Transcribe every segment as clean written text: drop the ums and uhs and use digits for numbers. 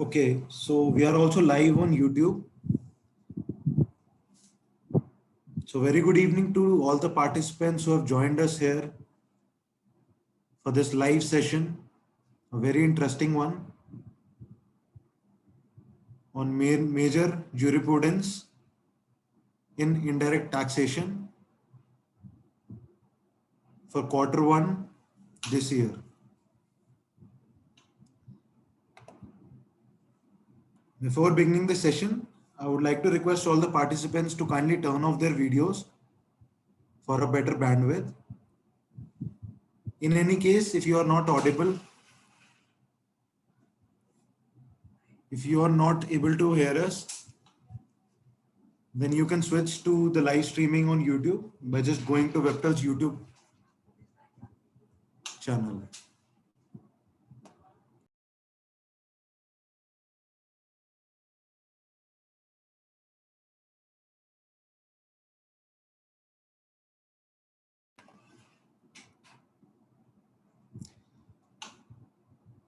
Okay, so we are also live on YouTube. So very good evening to all the participants who have joined us here for this live session, a very interesting one on major jurisprudence in indirect taxation for Q1 this year. Before beginning the session, I would like to request all the participants to kindly turn off their videos for a better bandwidth. In any case, if you are not audible, if you are not able to hear us, then you can switch to the live streaming on YouTube by just going to Webtel's YouTube channel.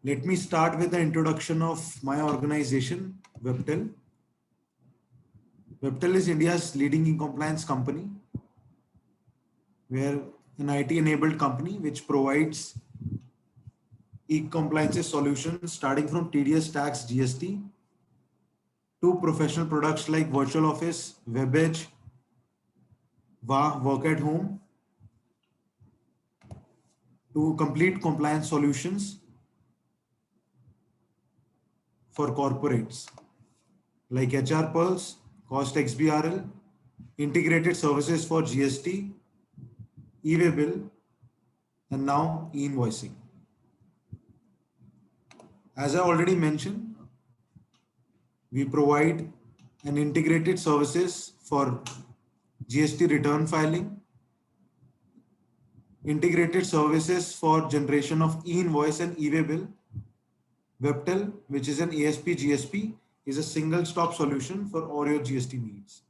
Let me start with the introduction of my organization, Webtel. Webtel is India's leading e-compliance company. We are an IT-enabled company which provides e-compliance solutions starting from TDS tax, GST, to professional products like Virtual Office, WebEdge, VA, Work at Home, to complete compliance solutions for corporates like HR Pulse, Cost XBRL, integrated services for GST, e-way bill, and now e-invoicing. As I already mentioned, we provide an integrated services for GST return filing, integrated services for generation of e-invoice and e-way bill. Webtel, which is an ASP GSP, is a single stop solution for all your GST needs.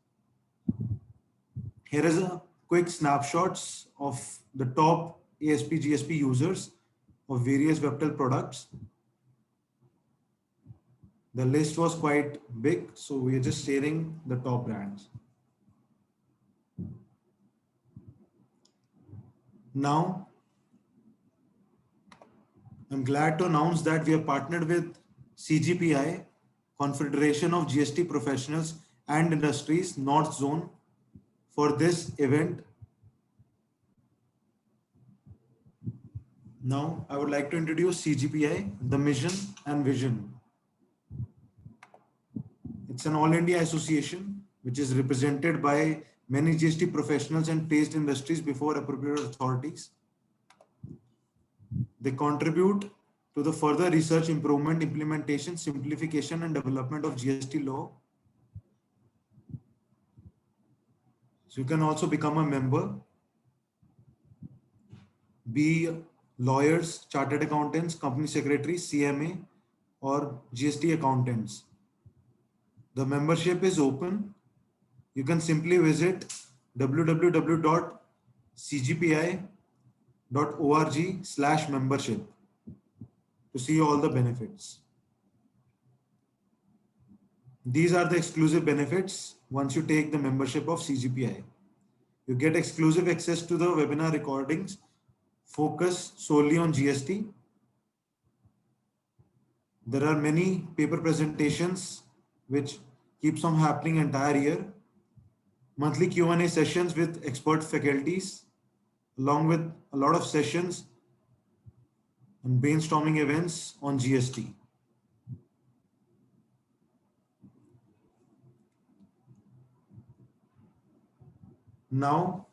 Here is a quick snapshots of the top ASP GSP users of various Webtel products. The list was quite big, so we are just sharing the top brands. Now, I'm glad to announce that we have partnered with CGPI, Confederation of GST Professionals and Industries, North Zone, for this event. Now, I would like to introduce CGPI, the mission and vision. It's an all India association which is represented by many GST professionals and taste industries before appropriate authorities. They contribute to the further research, improvement, implementation, simplification, and development of GST law. So you can also become a member, be lawyers, chartered accountants, company secretaries, CMA, or GST accountants. The membership is open. You can simply visit www.cgpi.org/membership to see all the benefits. These are the exclusive benefits once you take the membership of CGPI. You get exclusive access to the webinar recordings, focus solely on GST. There are many paper presentations which keeps on happening entire year. Monthly Q&A sessions with expert faculties, along with a lot of sessions and brainstorming events on GST. Now,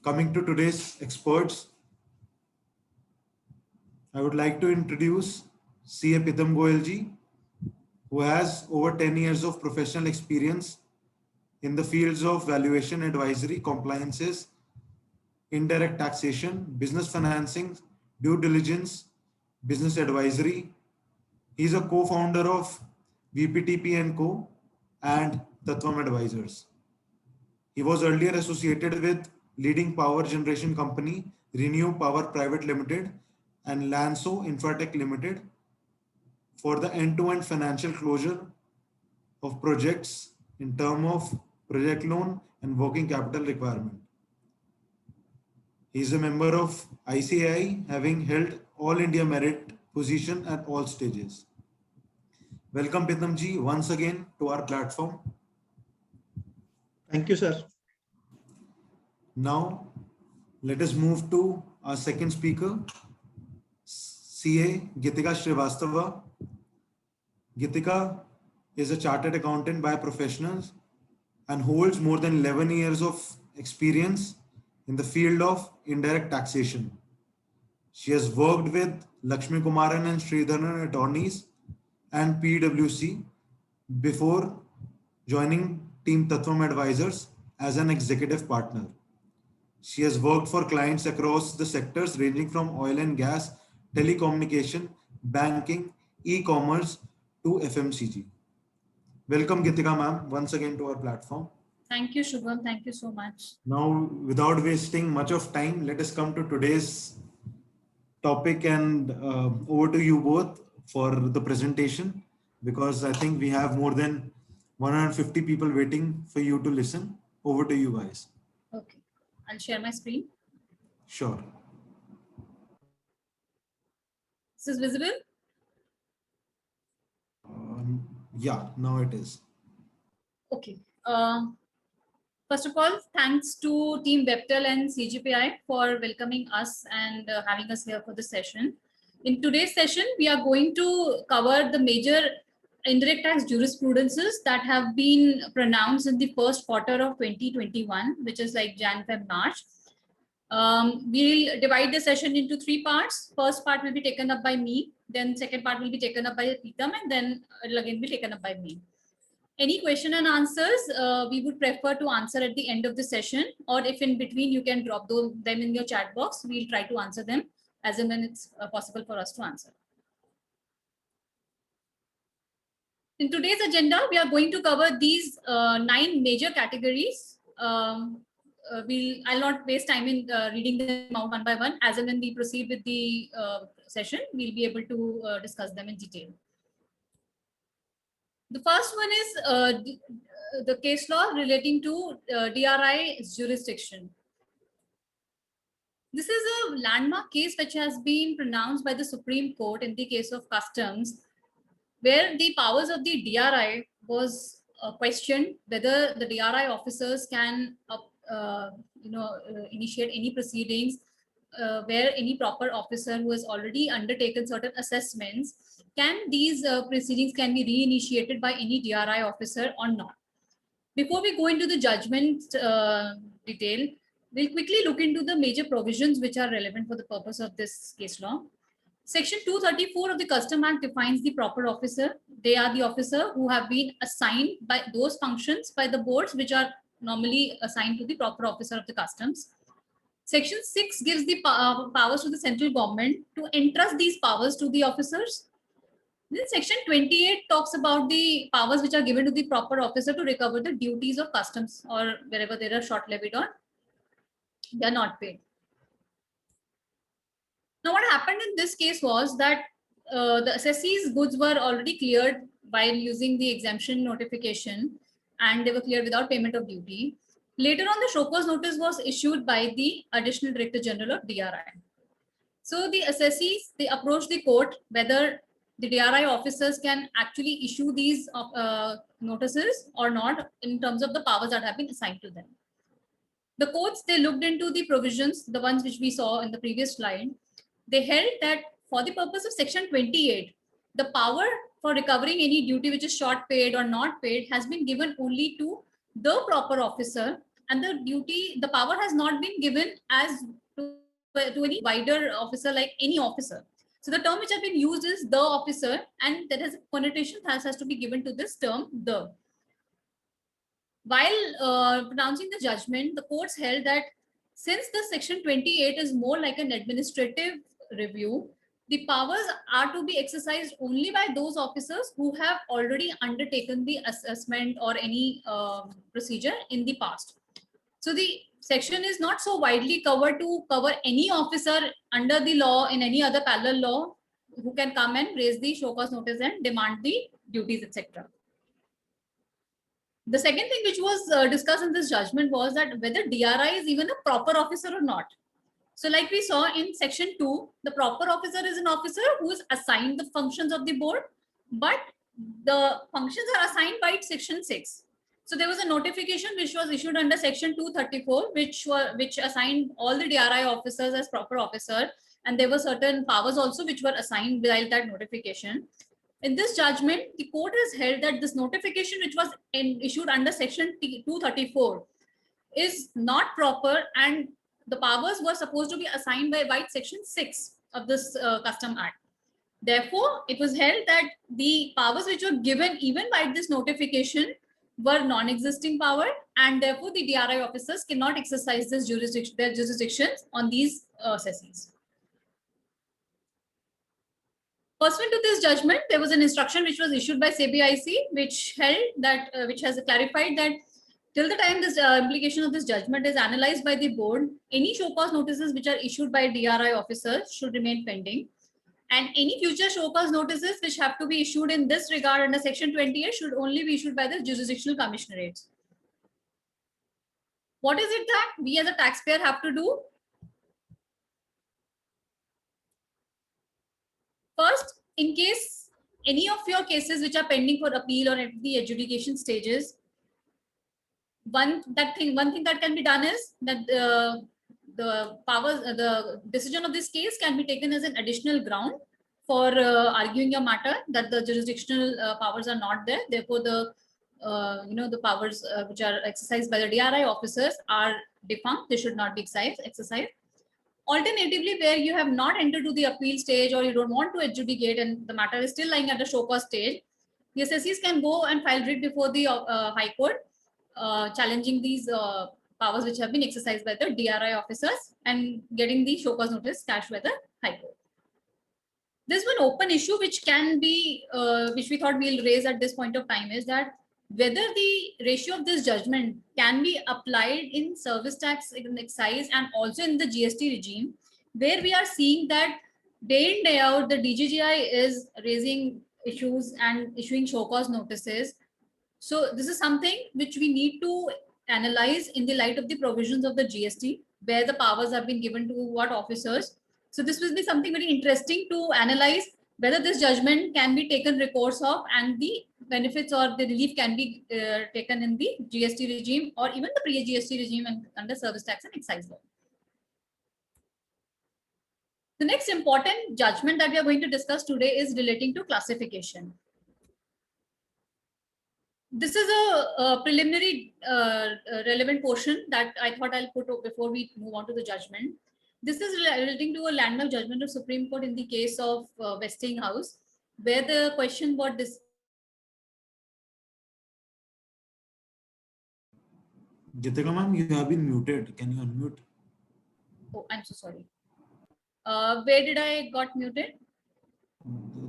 coming to today's experts, I would like to introduce CA Pitam Goyal ji, who has over 10 years of professional experience in the fields of valuation, advisory, compliances, indirect taxation, business financing, due diligence, business advisory. He is a co-founder of VPTP & Co. and Tattvam Advisors. He was earlier associated with leading power generation company Renew Power Private Limited and Lanso Infratech Limited for the end-to-end financial closure of projects in terms of project loan and working capital requirement. He is a member of ICAI, having held all India merit position at all stages. Welcome Pitamji once again to our platform. Thank you, sir. Now, let us move to our second speaker, CA Gitika Srivastava. Gitika is a chartered accountant by professionals and holds more than 11 years of experience in the field of indirect taxation. She has worked with Lakshmi Kumaran and Sridharan attorneys and PwC before joining Team Tattvam Advisors as an executive partner. She has worked for clients across the sectors ranging from oil and gas, telecommunication, banking, e-commerce to FMCG. Welcome Gitika ma'am once again to our platform. Thank you, Shubham. Thank you so much. Now, without wasting much of time, let us come to today's topic, and over to you both for the presentation, because I think we have more than 150 people waiting for you to listen. Over to you guys. Okay, I'll share my screen. Sure. This is visible? Yeah, now it is. Okay. First of all, thanks to Team Webtel and CGPI for welcoming us and having us here for the session. In today's session, we are going to cover the major indirect tax jurisprudences that have been pronounced in the first quarter of 2021, which is like Jan, Feb, March. We'll divide the session into three parts. First part will be taken up by me, then second part will be taken up by Pritam, and then it'll again be taken up by me. Any question and answers, we would prefer to answer at the end of the session, or if in between you can drop them in your chat box, we'll try to answer them as and when it's possible for us to answer. In today's agenda, we are going to cover these 9 major categories. I'll not waste time in reading them out one by one. As and when we proceed with the session, we'll be able to discuss them in detail. The first one is the case law relating to DRI jurisdiction. This is a landmark case which has been pronounced by the Supreme Court in the case of customs, where the powers of the DRI was questioned whether the DRI officers can initiate any proceedings where any proper officer who has already undertaken certain assessments, can these proceedings can be reinitiated by any DRI officer or not. Before we go into the judgment detail, we'll quickly look into the major provisions which are relevant for the purpose of this case law. Section 234 of the Custom Act defines the proper officer. They are the officer who have been assigned by those functions by the boards which are normally assigned to the proper officer of the customs. Section 6 gives the powers to the central government to entrust these powers to the officers. Then section 28 talks about the powers which are given to the proper officer to recover the duties of customs or wherever they are short levied or they are not paid. Now, what happened in this case was that the assessee's goods were already cleared while using the exemption notification, and they were cleared without payment of duty. Later on, the show cause notice was issued by the Additional Director General of DRI. So the assessees, they approached the court whether the DRI officers can actually issue these notices or not in terms of the powers that have been assigned to them. The courts, they looked into the provisions, the ones which we saw in the previous slide. They held that for the purpose of section 28, the power for recovering any duty which is short paid or not paid has been given only to the proper officer, and the power has not been given as to any wider officer like any officer. So the term which has been used is the officer, and that has a connotation that has to be given to this term, the. While pronouncing the judgment, the courts held that since the section 28 is more like an administrative review, the powers are to be exercised only by those officers who have already undertaken the assessment or any procedure in the past. So the section is not so widely covered to cover any officer under the law in any other parallel law who can come and raise the show cause notice and demand the duties, etc. The second thing which was discussed in this judgment was that whether DRI is even a proper officer or not. So like we saw in section 2, the proper officer is an officer who is assigned the functions of the board, but the functions are assigned by section 6. So there was a notification which was issued under section 234, which assigned all the DRI officers as proper officer, and there were certain powers also which were assigned by that notification. In this judgment, the court has held that this notification which was issued under section 234 is not proper, and the powers were supposed to be assigned by section 6 of this Custom Act. Therefore, it was held that the powers which were given even by this notification were non-existing power, and therefore the DRI officers cannot exercise their jurisdictions on these assessees. Pursuant to this judgment, there was an instruction which was issued by CBIC, which held that, which has clarified that till the time this implication of this judgment is analyzed by the board, any show cause notices which are issued by DRI officers should remain pending, and any future show cause notices which have to be issued in this regard under section 28 should only be issued by the jurisdictional commissionerates. What is it that we as a taxpayer have to do? First, in case any of your cases which are pending for appeal or at the adjudication stages, one thing that can be done is that the decision of this case can be taken as an additional ground for arguing your matter that the jurisdictional powers are not there. Therefore, the powers which are exercised by the DRI officers are defunct. They should not be exercised. Alternatively, where you have not entered to the appeal stage or you don't want to adjudicate and the matter is still lying at the show cause stage, the assessees can go and file writ before the High Court, challenging these powers which have been exercised by the DRI officers and getting the show cause notice cashed by the High Court. There's one open issue which can be, which we thought we'll raise at this point of time, is that whether the ratio of this judgment can be applied in service tax and excise and also in the GST regime, where we are seeing that day in, day out, the DGGI is raising issues and issuing show cause notices. So this is something which we need to analyze in the light of the provisions of the GST, where the powers have been given to what officers. So this will be something very interesting to analyze, whether this judgment can be taken recourse of and the benefits or the relief can be taken in the GST regime or even the pre-GST regime and under service tax and excise law. The next important judgment that we are going to discuss today is relating to classification. This is a preliminary relevant portion that I thought I'll put before we move on to the judgment. This is relating to a landmark judgment of Supreme Court in the case of Westinghouse, where the question was this. Jitika ma'am, you have been muted. Can you unmute? Oh, I'm so sorry. Where did I got muted?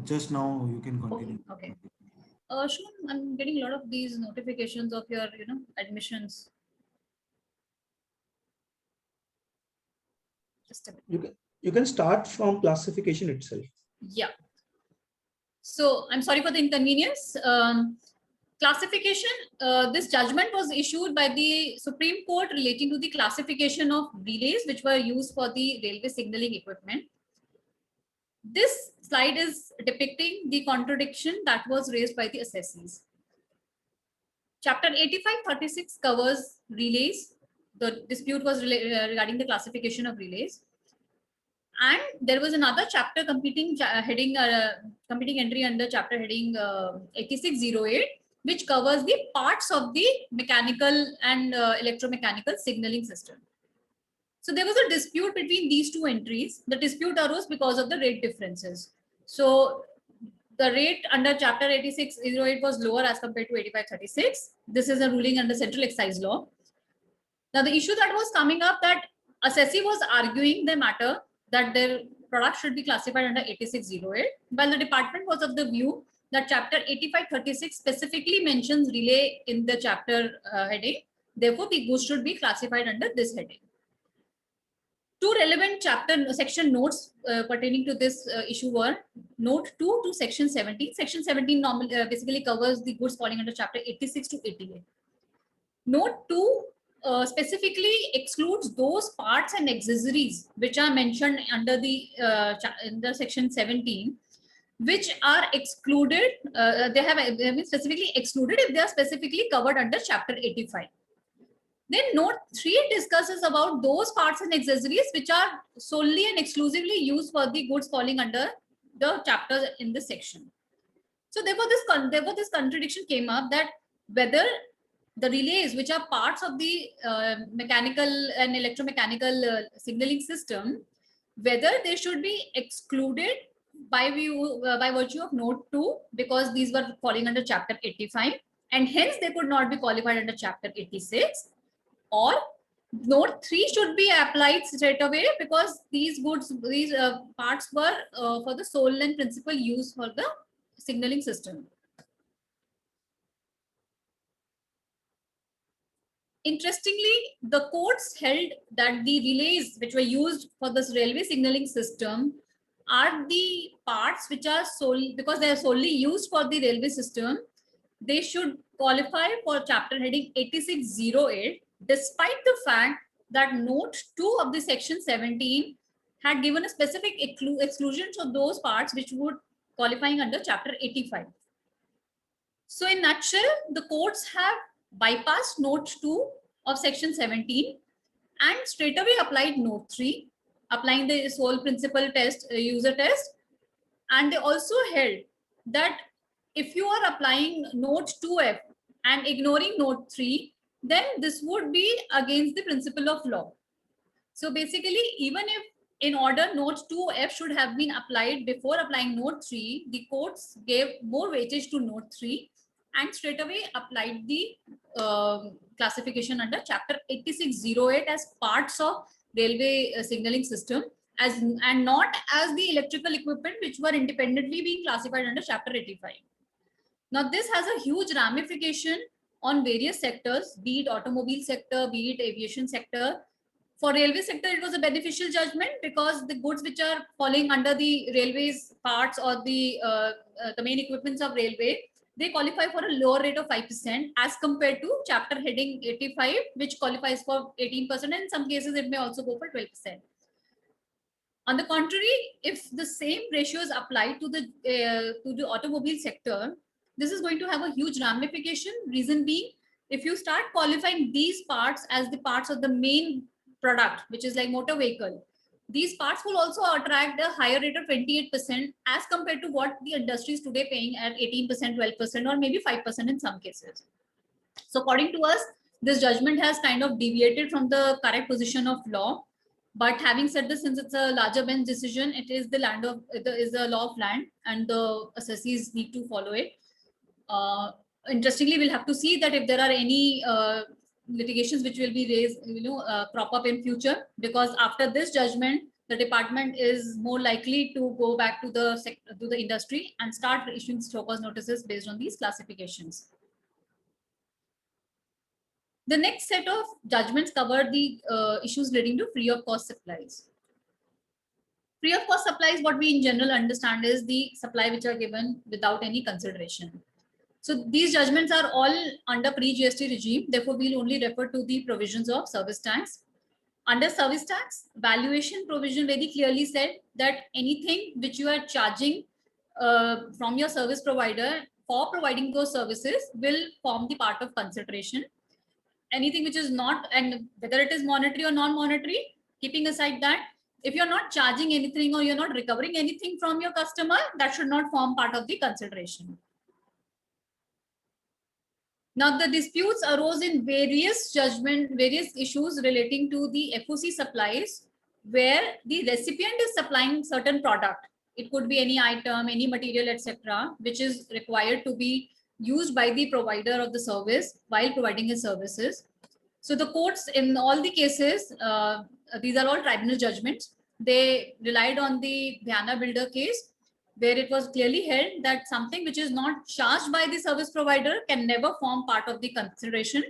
Just now you can continue. Okay. Shubham, I'm getting a lot of these notifications of your, admissions. Just a minute. You can start from classification itself. Yeah. So I'm sorry for the inconvenience. Classification, this judgment was issued by the Supreme Court relating to the classification of relays which were used for the railway signaling equipment. This slide is depicting the contradiction that was raised by the assessees. Chapter 8536 covers relays. The dispute was regarding the classification of relays. And there was another chapter competing entry under chapter heading 8608, which covers the parts of the mechanical and electromechanical signaling system. So there was a dispute between these two entries. The dispute arose because of the rate differences. So the rate under chapter 8608 was lower as compared to 8536. This is a ruling under central excise law. Now the issue that was coming up, that assessee was arguing the matter that their product should be classified under 8608, while the department was of the view that chapter 8536 specifically mentions relay in the chapter heading. Therefore, the goods should be classified under this heading. Two relevant chapter section notes pertaining to this issue were note 2 to section 17. Section 17 normally basically covers the goods falling under chapter 86 to 88. Note 2 specifically excludes those parts and accessories which are mentioned under the in the section 17, which are excluded. They have been specifically excluded if they are specifically covered under chapter 85. Then note 3 discusses about those parts and accessories which are solely and exclusively used for the goods falling under the chapter in this section. So therefore this contradiction came up, that whether the relays, which are parts of the mechanical and electromechanical signaling system, whether they should be excluded by virtue of note 2, because these were falling under chapter 85 and hence they could not be qualified under chapter 86, or note 3 should be applied straight away because these parts were for the sole and principal use for the signaling system. Interestingly, the courts held that the relays which were used for this railway signaling system are the parts which are solely, because they are solely used for the railway system, they should qualify for chapter heading 8608, despite the fact that note 2 of the section 17 had given a specific exclusion of those parts which would qualifying under chapter 85. So in nutshell, the courts have bypassed note 2 of section 17 and straight away applied note 3, applying the sole principal test, user test. And they also held that if you are applying note 2F and ignoring note 3, then this would be against the principle of law. So basically, even if in order note 2F should have been applied before applying note 3, the courts gave more weightage to note 3 and straight away applied the classification under chapter 8608 as parts of railway signaling system, and not as the electrical equipment which were independently being classified under chapter 85. Now this has a huge ramification on various sectors, be it automobile sector, be it aviation sector. For railway sector, it was a beneficial judgment because the goods which are falling under the railways parts or the main equipments of railway, they qualify for a lower rate of 5% as compared to chapter heading 85, which qualifies for 18%, and in some cases it may also go for 12%. On the contrary, if the same ratios apply to the automobile sector, this is going to have a huge ramification. Reason being, if you start qualifying these parts as the parts of the main product, which is like motor vehicle, these parts will also attract a higher rate of 28% as compared to what the industry is today paying at 18%, 12%, or maybe 5% in some cases. So according to us, this judgment has kind of deviated from the correct position of law. But having said this, since it's a larger bench decision, it is the law of land, and the assessees need to follow it. Interestingly, we'll have to see that if there are any litigations which will be raised, crop up in future, because after this judgment, the department is more likely to go back to the industry and start issuing show cause notices based on these classifications. The next set of judgments cover the issues relating to free of cost supplies. Free of cost supplies, what we in general understand is the supply which are given without any consideration. So these judgments are all under pre-GST regime. Therefore, we'll only refer to the provisions of service tax. Under service tax, valuation provision very clearly said that anything which you are charging from your service provider for providing those services will form the part of consideration. Anything which is not, and whether it is monetary or non-monetary, keeping aside that, if you're not charging anything or you're not recovering anything from your customer, that should not form part of the consideration. Now, the disputes arose in various issues relating to the FOC supplies, where the recipient is supplying certain product. It could be any item, any material, etc., which is required to be used by the provider of the service while providing his services. So the courts in all the cases, these are all tribunal judgments. They relied on the Dhyana Builder case, where it was clearly held that something which is not charged by the service provider can never form part of the consideration.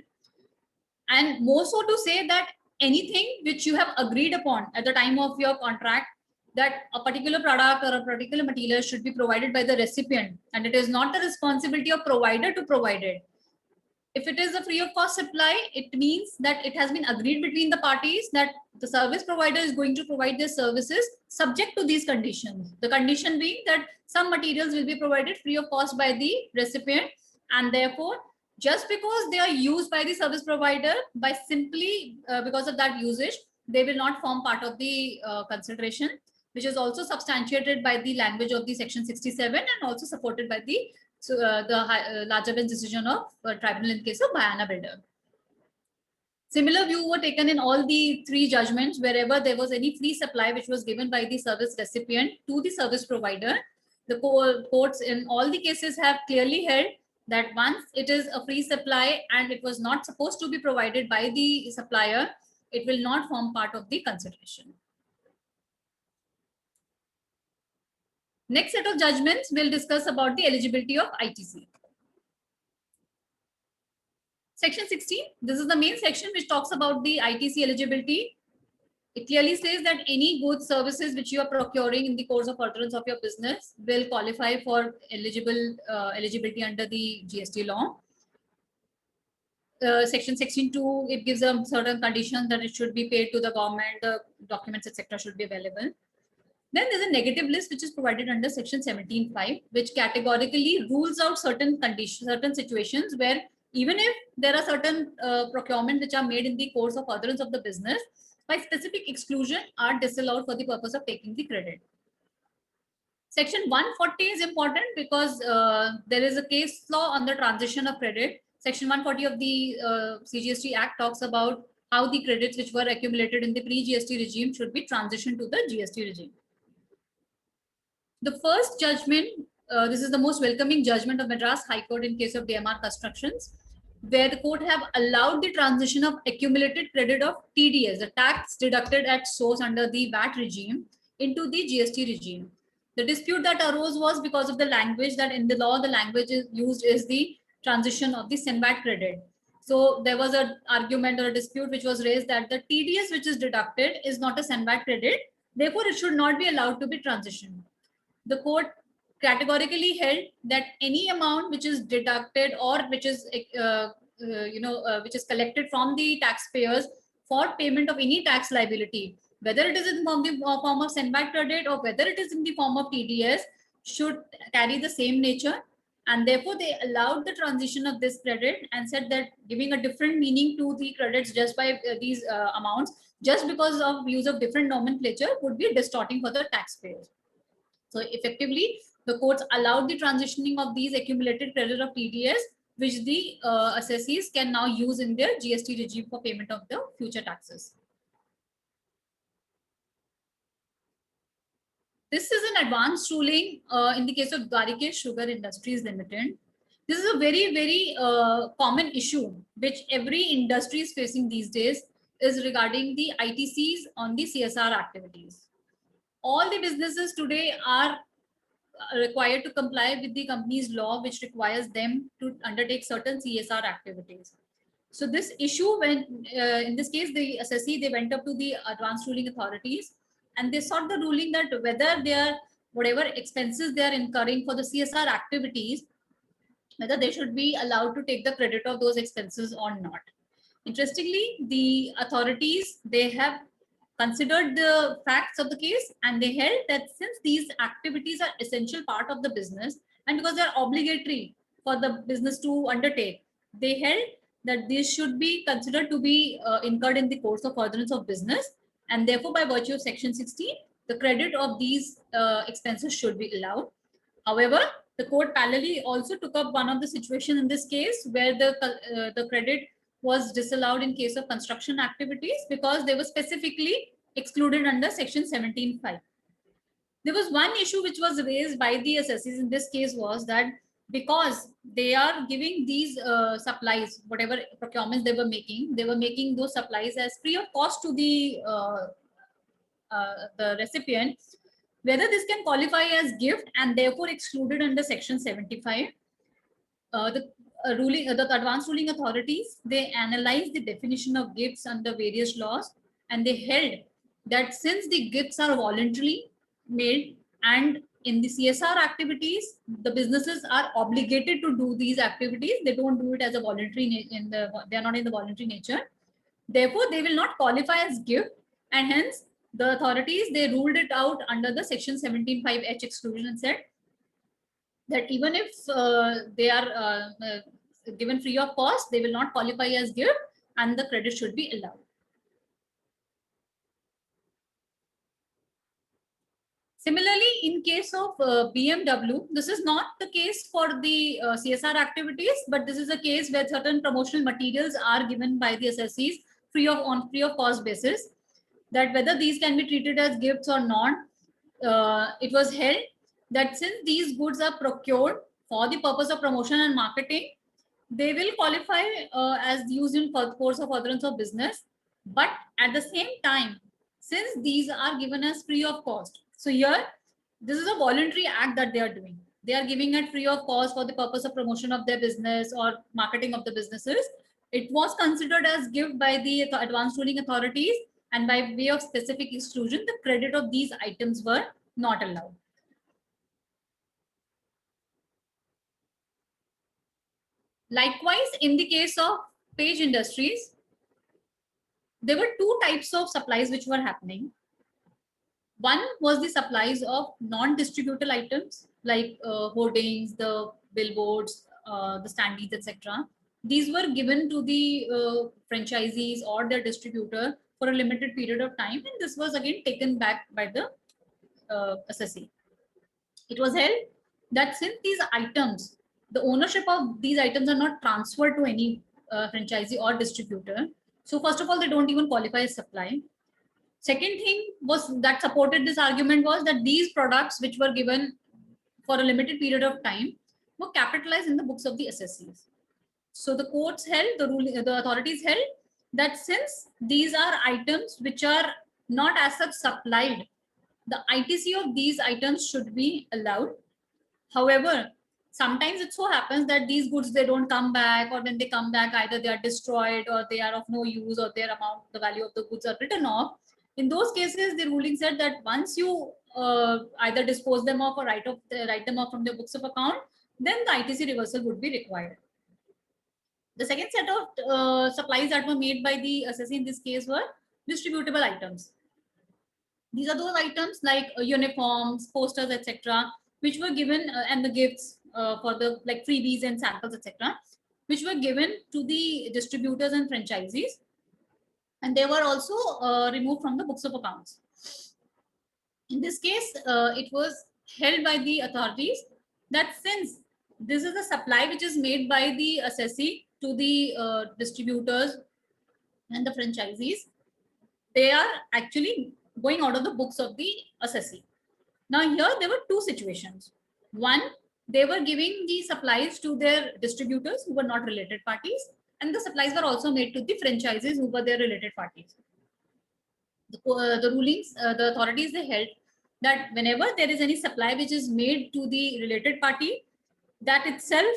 And more so to say that anything which you have agreed upon at the time of your contract, that a particular product or a particular material should be provided by the recipient, and it is not the responsibility of provider to provide it. If it is a free of cost supply, it means that it has been agreed between the parties that the service provider is going to provide their services subject to these conditions. The condition being that some materials will be provided free of cost by the recipient, and therefore, just because they are used by the service provider, by simply because of that usage, they will not form part of the consideration, which is also substantiated by the language of the section 67 and also supported by the larger bench decision of tribunal in case of Bayana Builder. Similar view were taken in all the three judgments wherever there was any free supply which was given by the service recipient to the service provider. The courts in all the cases have clearly held that once it is a free supply and it was not supposed to be provided by the supplier, it will not form part of the consideration. Next set of judgments will discuss about the eligibility of ITC. Section 16, this is the main section which talks about the ITC eligibility. It clearly says that any goods, services which you are procuring in the course of furtherance of your business will qualify for eligibility under the GST law. Section 16(2), it gives a certain conditions that it should be paid to the government, the documents, etc. should be available. Then there's a negative list which is provided under section 17(5), which categorically rules out certain conditions, certain situations where even if there are certain procurement which are made in the course of furtherance of the business, by specific exclusion are disallowed for the purpose of taking the credit. Section 140 is important because there is a case law on the transition of credit. Section 140 of the CGST Act talks about how the credits which were accumulated in the pre-GST regime should be transitioned to the GST regime. The first judgment, this is the most welcoming judgment of Madras High Court in case of DMR Constructions, where the court have allowed the transition of accumulated credit of TDS, the tax deducted at source under the VAT regime, into the GST regime. The dispute that arose was because of the language that in the law, the language is used is the transition of the SENVAT credit. So there was an argument or a dispute which was raised that the TDS which is deducted is not a SENVAT credit, therefore it should not be allowed to be transitioned. The court categorically held that any amount which is deducted or which is which is collected from the taxpayers for payment of any tax liability, whether it is in the form of SENVAT credit or whether it is in the form of TDS, should carry the same nature, and therefore they allowed the transition of this credit and said that giving a different meaning to the credits just by these amounts just because of use of different nomenclature would be distorting for the taxpayers. So effectively, the courts allowed the transitioning of these accumulated credit of TDS, which the assessees can now use in their GST regime for payment of the future taxes. This is an advanced ruling in the case of Dwarikesh Sugar Industries Limited. This is a very, very common issue which every industry is facing these days, is regarding the ITCs on the CSR activities. All the businesses today are required to comply with the company's law, which requires them to undertake certain CSR activities. So this issue, when in this case, the assessee, they went up to the advanced ruling authorities and they sought the ruling that whether they are, whatever expenses they are incurring for the CSR activities, whether they should be allowed to take the credit of those expenses or not. Interestingly, the authorities, they have considered the facts of the case and they held that since these activities are essential part of the business and because they are obligatory for the business to undertake, they held that these should be considered to be incurred in the course of furtherance of business, and therefore by virtue of section 16, the credit of these expenses should be allowed. However, the court parallelly also took up one of the situations in this case where the credit was disallowed in case of construction activities because they were specifically excluded under section 17(5). There was one issue which was raised by the assessees in this case was that because they are giving these supplies, whatever procurements they were making those supplies as free of cost to the recipient, whether this can qualify as gift and therefore excluded under section 75. The the advanced ruling authorities, they analyzed the definition of gifts under various laws, and they held that since the gifts are voluntarily made, and in the CSR activities, the businesses are obligated to do these activities. They don't do it as a voluntary they are not in the voluntary nature. Therefore, they will not qualify as gift, and hence the authorities, they ruled it out under the section 17(5)(h) exclusion and said that even if they are given free of cost, they will not qualify as gift, and the credit should be allowed. Similarly, in case of BMW, this is not the case for the CSR activities, but this is a case where certain promotional materials are given by the assessees on free of cost basis. That whether these can be treated as gifts or not, it was held that since these goods are procured for the purpose of promotion and marketing, they will qualify as used in course of furtherance of business. But at the same time, since these are given as free of cost, so here this is a voluntary act that they are doing. They are giving it free of cost for the purpose of promotion of their business or marketing of the businesses. It was considered as gift by the advanced ruling authorities, and by way of specific exclusion, the credit of these items were not allowed. Likewise, in the case of Page Industries, there were two types of supplies which were happening. One was the supplies of non-distributable items like hoardings, the billboards, the standees, etc. These were given to the franchisees or their distributor for a limited period of time, and this was again taken back by the assessee. It was held that since these items, the ownership of these items are not transferred to any franchisee or distributor, so first of all, they don't even qualify as supply. Second thing was that supported this argument was that these products which were given for a limited period of time were capitalized in the books of the assessees. So the courts held, the authorities held that since these are items which are not as such supplied, the ITC of these items should be allowed. However, sometimes it so happens that these goods, they don't come back, or when they come back, either they are destroyed or they are of no use, or their amount, the value of the goods are written off. In those cases, the ruling said that once you either dispose them off or write them off from the books of account, then the ITC reversal would be required. The second set of supplies that were made by the assessee in this case were distributable items. These are those items like uniforms, posters, etc., which were given, and the gifts for the like freebies and samples, etc., which were given to the distributors and franchisees, and they were also removed from the books of accounts. In this case, it was held by the authorities that since this is a supply which is made by the assessee to the distributors and the franchisees, they are actually going out of the books of the assessee. Now here there were two situations. One, they were giving the supplies to their distributors who were not related parties, and the supplies were also made to the franchises who were their related parties. The rulings, the authorities, they held that whenever there is any supply which is made to the related party, that itself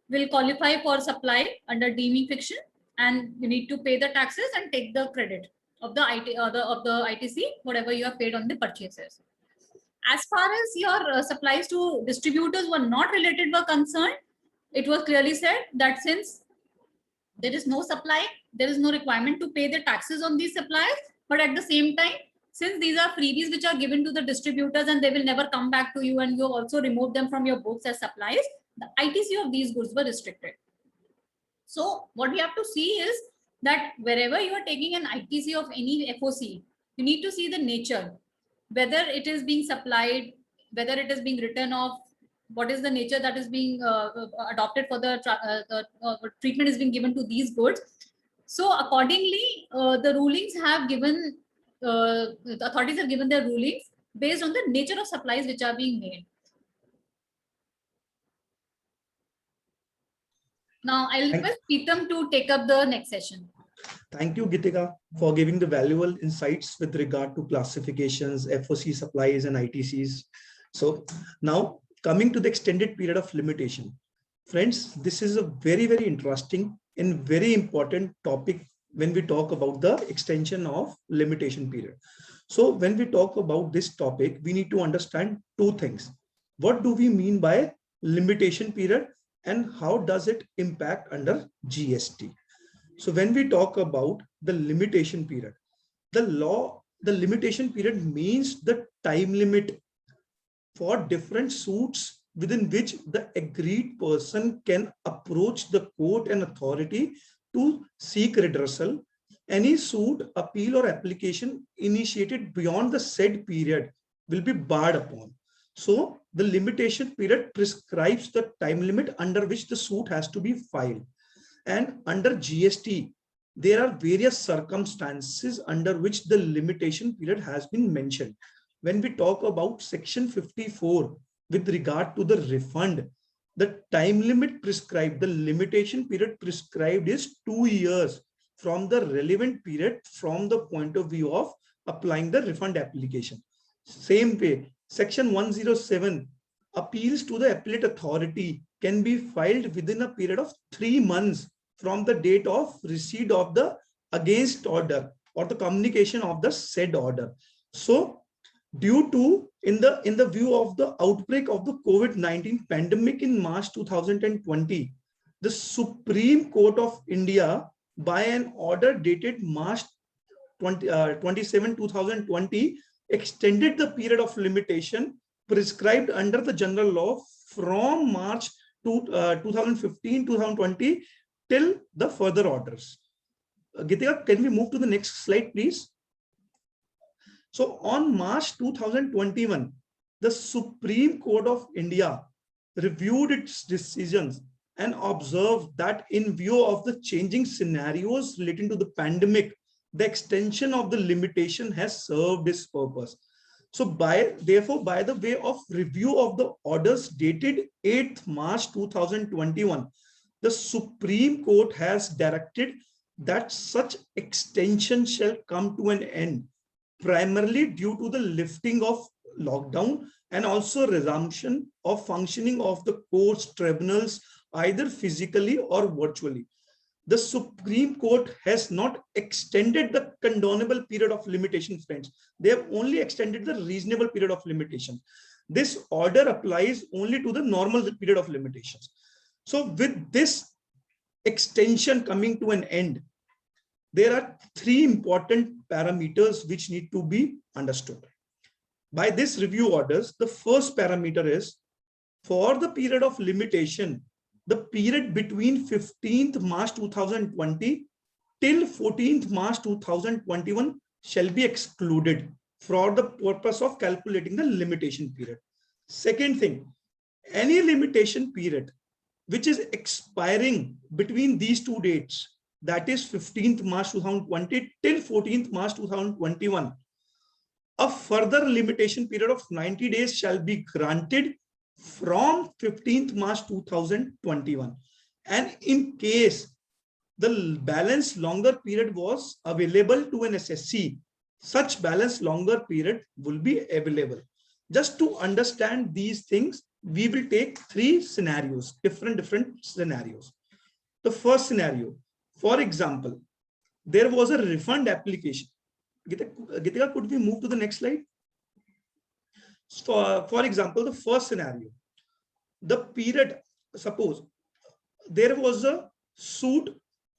will qualify for supply under deeming fiction, and you need to pay the taxes and take the credit of the ITC, whatever you have paid on the purchases. As far as your supplies to distributors were not related were concerned, it was clearly said that since there is no supply, there is no requirement to pay the taxes on these supplies. But at the same time, since these are freebies which are given to the distributors and they will never come back to you, and you also remove them from your books as supplies, the ITC of these goods were restricted. So what we have to see is that wherever you are taking an ITC of any FOC, you need to see the nature, whether it is being supplied, whether it is being written off, what is the nature that is being adopted for the treatment is being given to these goods. So accordingly, the rulings have given, the authorities have given their rulings based on the nature of supplies which are being made. Now I'll request Preetam to take up the next session. Thank you, Geetika, for giving the valuable insights with regard to classifications, FOC supplies, and ITCs. So now coming to the extended period of limitation. Friends, this is a very, very interesting and very important topic when we talk about the extension of limitation period. So when we talk about this topic, we need to understand two things. What do we mean by limitation period and how does it impact under GST? So when we talk about the limitation period, the limitation period means the time limit for different suits within which the agreed person can approach the court and authority to seek redressal. Any suit, appeal or application initiated beyond the said period will be barred upon. So the limitation period prescribes the time limit under which the suit has to be filed. And under GST, there are various circumstances under which the limitation period has been mentioned. When we talk about section 54 with regard to the refund, the time limit prescribed, the limitation period prescribed is 2 years from the relevant period from the point of view of applying the refund application. Same way, section 107, appeals to the appellate authority can be filed within a period of 3 months from the date of receipt of the against order or the communication of the said order. So due to in the view of the outbreak of the COVID-19 pandemic in March 2020, the Supreme Court of India by an order dated March 27, 2020 extended the period of limitation prescribed under the general law from March 2015, 2020 till the further orders. Gitika, can we move to the next slide, please? So on March 2021, the Supreme Court of India reviewed its decisions and observed that in view of the changing scenarios relating to the pandemic, the extension of the limitation has served its purpose. So therefore, by the way of review of the orders dated 8th March 2021, the Supreme Court has directed that such extension shall come to an end, primarily due to the lifting of lockdown and also resumption of functioning of the courts, tribunals, either physically or virtually. The Supreme Court has not extended the condonable period of limitation, friends. They have only extended the reasonable period of limitation. This order applies only to the normal period of limitations. So with this extension coming to an end, there are 3 important parameters which need to be understood. By this review orders, the first parameter is for the period of limitation, the period between 15th March 2020 till 14th March 2021 shall be excluded for the purpose of calculating the limitation period. Second thing, any limitation period which is expiring between these 2 dates, that is 15th March 2020 till 14th March 2021, a further limitation period of 90 days shall be granted from 15th March 2021. And in case the balance longer period was available to an SSC, such balance longer period will be available. Just to understand these things, we will take 3 scenarios, different scenarios. The first scenario, for example, there was a refund application. Gitika, could we move to the next slide? For example, the first scenario, the period, suppose there was a suit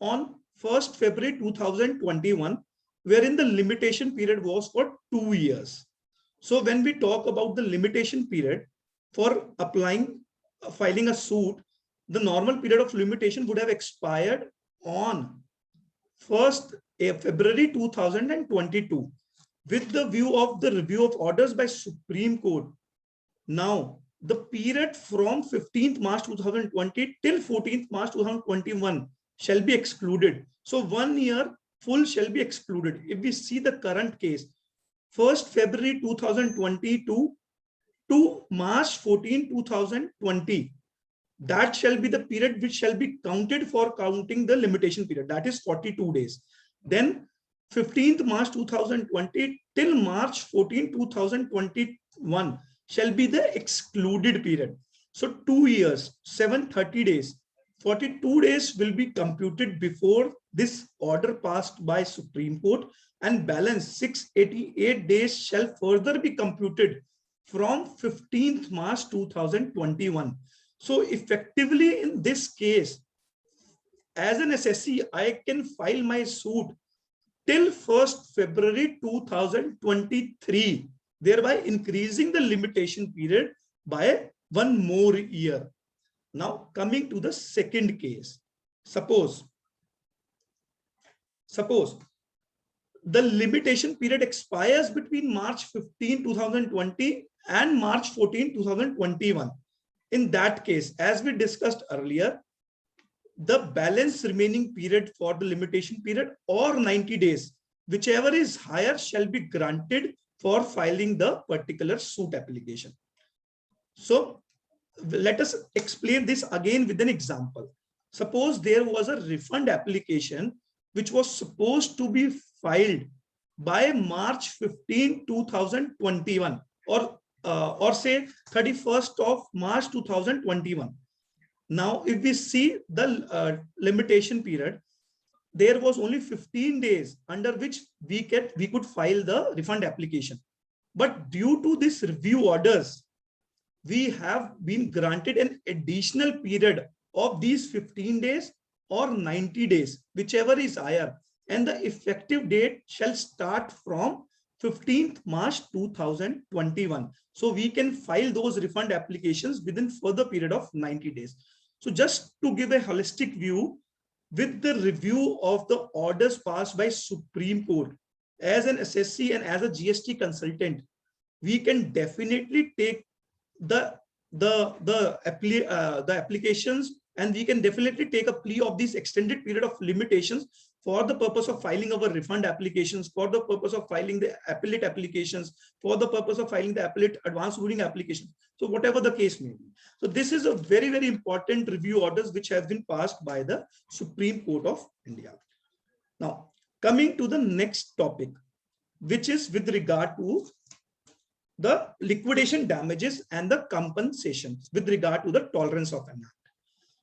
on 1st February 2021, wherein the limitation period was for 2 years. So when we talk about the limitation period for filing a suit, the normal period of limitation would have expired on 1st February 2022 with the view of the review of orders by Supreme Court. Now, the period from 15th March 2020 till 14th March 2021 shall be excluded. So 1 year full shall be excluded. If we see the current case, 1st February 2022 to March 14, 2020, that shall be the period which shall be counted for counting the limitation period, that is 42 days. Then 15th March 2020 till March 14, 2021 shall be the excluded period. So 2 years, 730 days, 42 days will be computed before this order passed by Supreme Court, and balance 688 days shall further be computed from 15th March 2021. So effectively in this case, as an SSC, I can file my suit till 1st February 2023, thereby increasing the limitation period by 1 more year. Now coming to the second case, suppose the limitation period expires between March 15, 2020 and March 14, 2021. In that case, as we discussed earlier, the balance remaining period for the limitation period or 90 days, whichever is higher, shall be granted for filing the particular suit application. So let us explain this again with an example. Suppose there was a refund application which was supposed to be filed by March 15, 2021, or say 31st of March 2021. Now, if we see the limitation period, there was only 15 days under which we could file the refund application. But due to this review orders, we have been granted an additional period of these 15 days or 90 days, whichever is higher. And the effective date shall start from 15th March 2021. So we can file those refund applications within further period of 90 days. So just to give a holistic view, with the review of the orders passed by Supreme Court, as an SSC and as a GST consultant, we can definitely take the applications, and we can definitely take a plea of this extended period of limitations for the purpose of filing our refund applications, for the purpose of filing the appellate applications, for the purpose of filing the appellate advance ruling applications. So whatever the case may be. So this is a very, very important review orders which have been passed by the Supreme Court of India. Now, coming to the next topic, which is with regard to the liquidation damages and the compensations with regard to the tolerance of an act.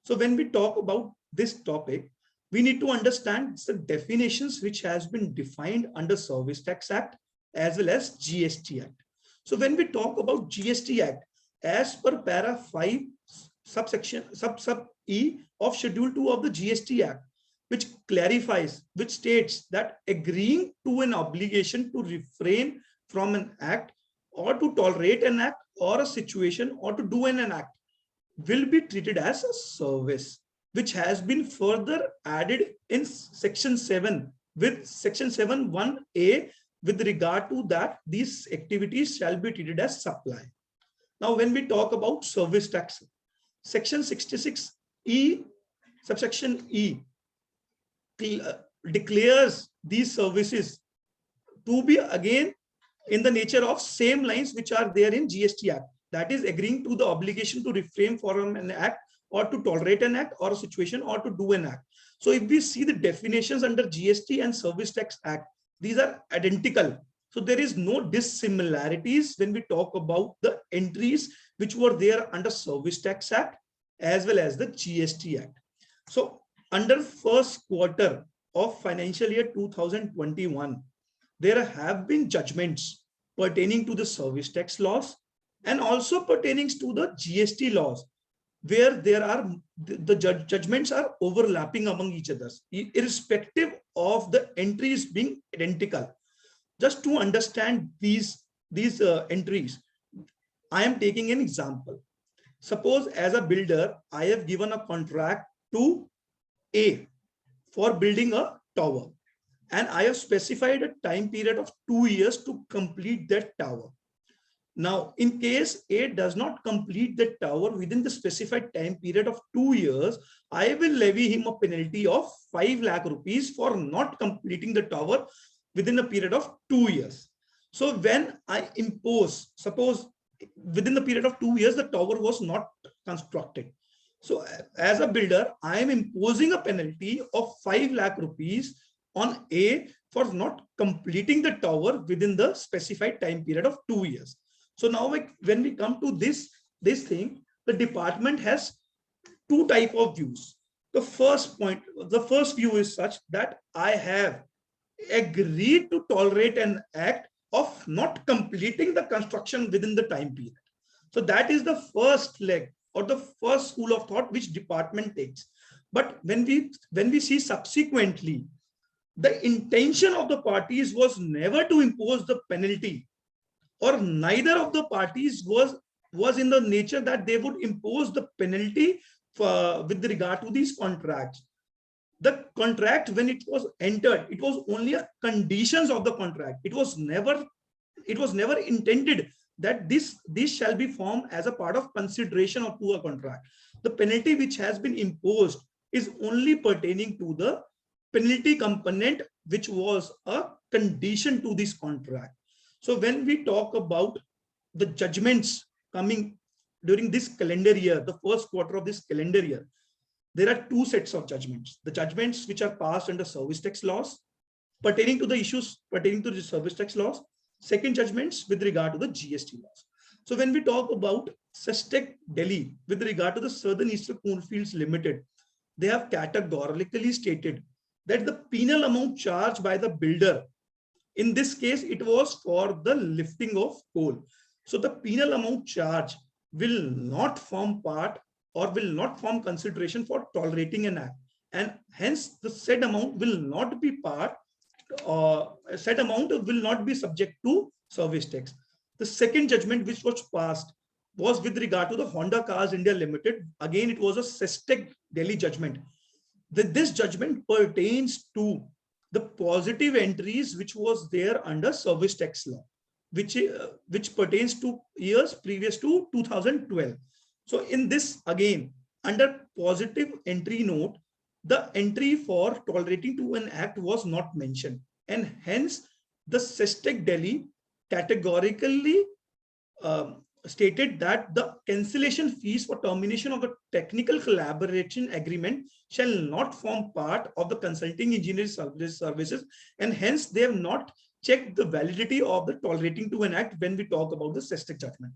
So when we talk about this topic, we need to understand the definitions which has been defined under Service Tax Act as well as GST Act. So when we talk about GST Act, as per para 5 subsection sub E of Schedule 2 of the GST Act, which clarifies, which states that agreeing to an obligation to refrain from an act or to tolerate an act or a situation or to do an act will be treated as a service, which has been further added in section 7 with section 7(1)(a) with regard to that these activities shall be treated as supply. Now, when we talk about service tax, section 66E subsection E declares these services to be again in the nature of same lines which are there in GST Act, that is agreeing to the obligation to refrain from an act or to tolerate an act or a situation or to do an act. So if we see the definitions under GST and Service Tax Act, these are identical. So there is no dissimilarities when we talk about the entries which were there under Service Tax Act as well as the GST Act. So under first quarter of financial year 2021, there have been judgments pertaining to the service tax laws and also pertaining to the GST laws, where there are the judgments are overlapping among each other, irrespective of the entries being identical. Just to understand these entries, I am taking an example. Suppose as a builder, I have given a contract to A for building a tower, and I have specified a time period of 2 years to complete that tower. Now, in case A does not complete the tower within the specified time period of 2 years, I will levy him a penalty of 5 lakh rupees for not completing the tower within a period of 2 years. So when I impose, suppose within the period of 2 years, the tower was not constructed. So as a builder, I am imposing a penalty of 5 lakh rupees on A for not completing the tower within the specified time period of 2 years. So now when we come to this thing, the department has two type of views. The first view is such that I have agreed to tolerate an act of not completing the construction within the time period. So that is the first leg or the first school of thought which department takes. But when we see subsequently, the intention of the parties was never to impose the penalty, or neither of the parties was in the nature that they would impose the penalty with regard to these contracts. The contract, when it was entered, it was only a conditions of the contract. It was never intended that this shall be formed as a part of consideration of to a contract. The penalty which has been imposed is only pertaining to the penalty component, which was a condition to this contract. So when we talk about the judgments coming during this calendar year, the first quarter of this calendar year, there are two sets of judgments. The judgments which are passed under service tax laws pertaining to the issues pertaining to the service tax laws. Second, judgments with regard to the GST laws. So when we talk about Cestech Delhi with regard to the Southern Eastern Coalfields Limited, they have categorically stated that the penal amount charged by the builder, in this case, it was for the lifting of coal. So the penal amount charge will not form part or will not form consideration for tolerating an act, and hence the said amount will not be part, said amount will not be subject to service tax. The second judgment which was passed was with regard to the Honda Cars India Limited. Again, it was a Cestech Delhi judgment. This judgment pertains to the positive entries which was there under service tax law, which pertains to years previous to 2012. So in this, again, under positive entry note, the entry for tolerating to an act was not mentioned, and hence the Cestech Delhi categorically stated that the cancellation fees for termination of the technical collaboration agreement shall not form part of the consulting engineering services, and hence they have not checked the validity of the tolerating to an act when we talk about the Cestech judgment.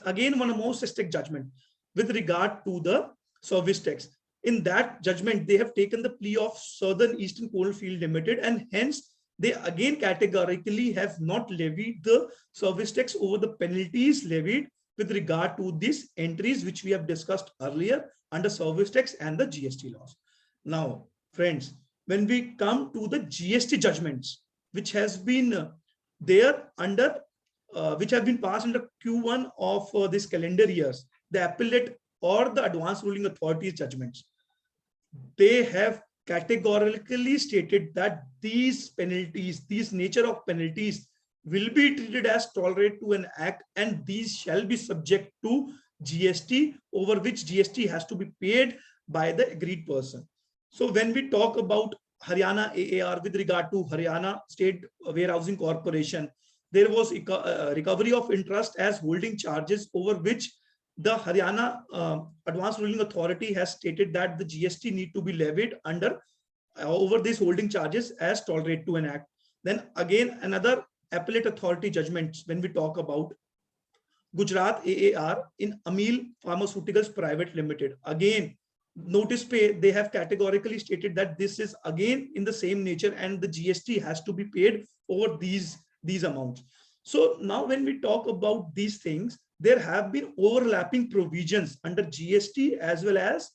Again one more Cestech judgment with regard to the service tax. In that judgment, they have taken the plea of Southern Eastern Coalfield Limited, and hence they again categorically have not levied the service tax over the penalties levied with regard to these entries which we have discussed earlier under service tax and the GST laws. Now, friends, when we come to the GST judgments, which has been there under, which have been passed under Q1 of this calendar years, the appellate or the advanced ruling authorities judgments, they have categorically stated that these penalties, these nature of penalties will be treated as tolerate to an act, and these shall be subject to GST, over which GST has to be paid by the agreed person. So when we talk about Haryana AAR with regard to Haryana State Warehousing Corporation, there was recovery of interest as holding charges, over which the Haryana Advanced Ruling Authority has stated that the GST need to be levied under over these holding charges as tolerate to an act. Then again, another appellate authority judgments when we talk about Gujarat AAR in Amil Pharmaceuticals Private Limited. Again, notice pay, they have categorically stated that this is again in the same nature and the GST has to be paid over these amounts. So now when we talk about these things, there have been overlapping provisions under GST as well as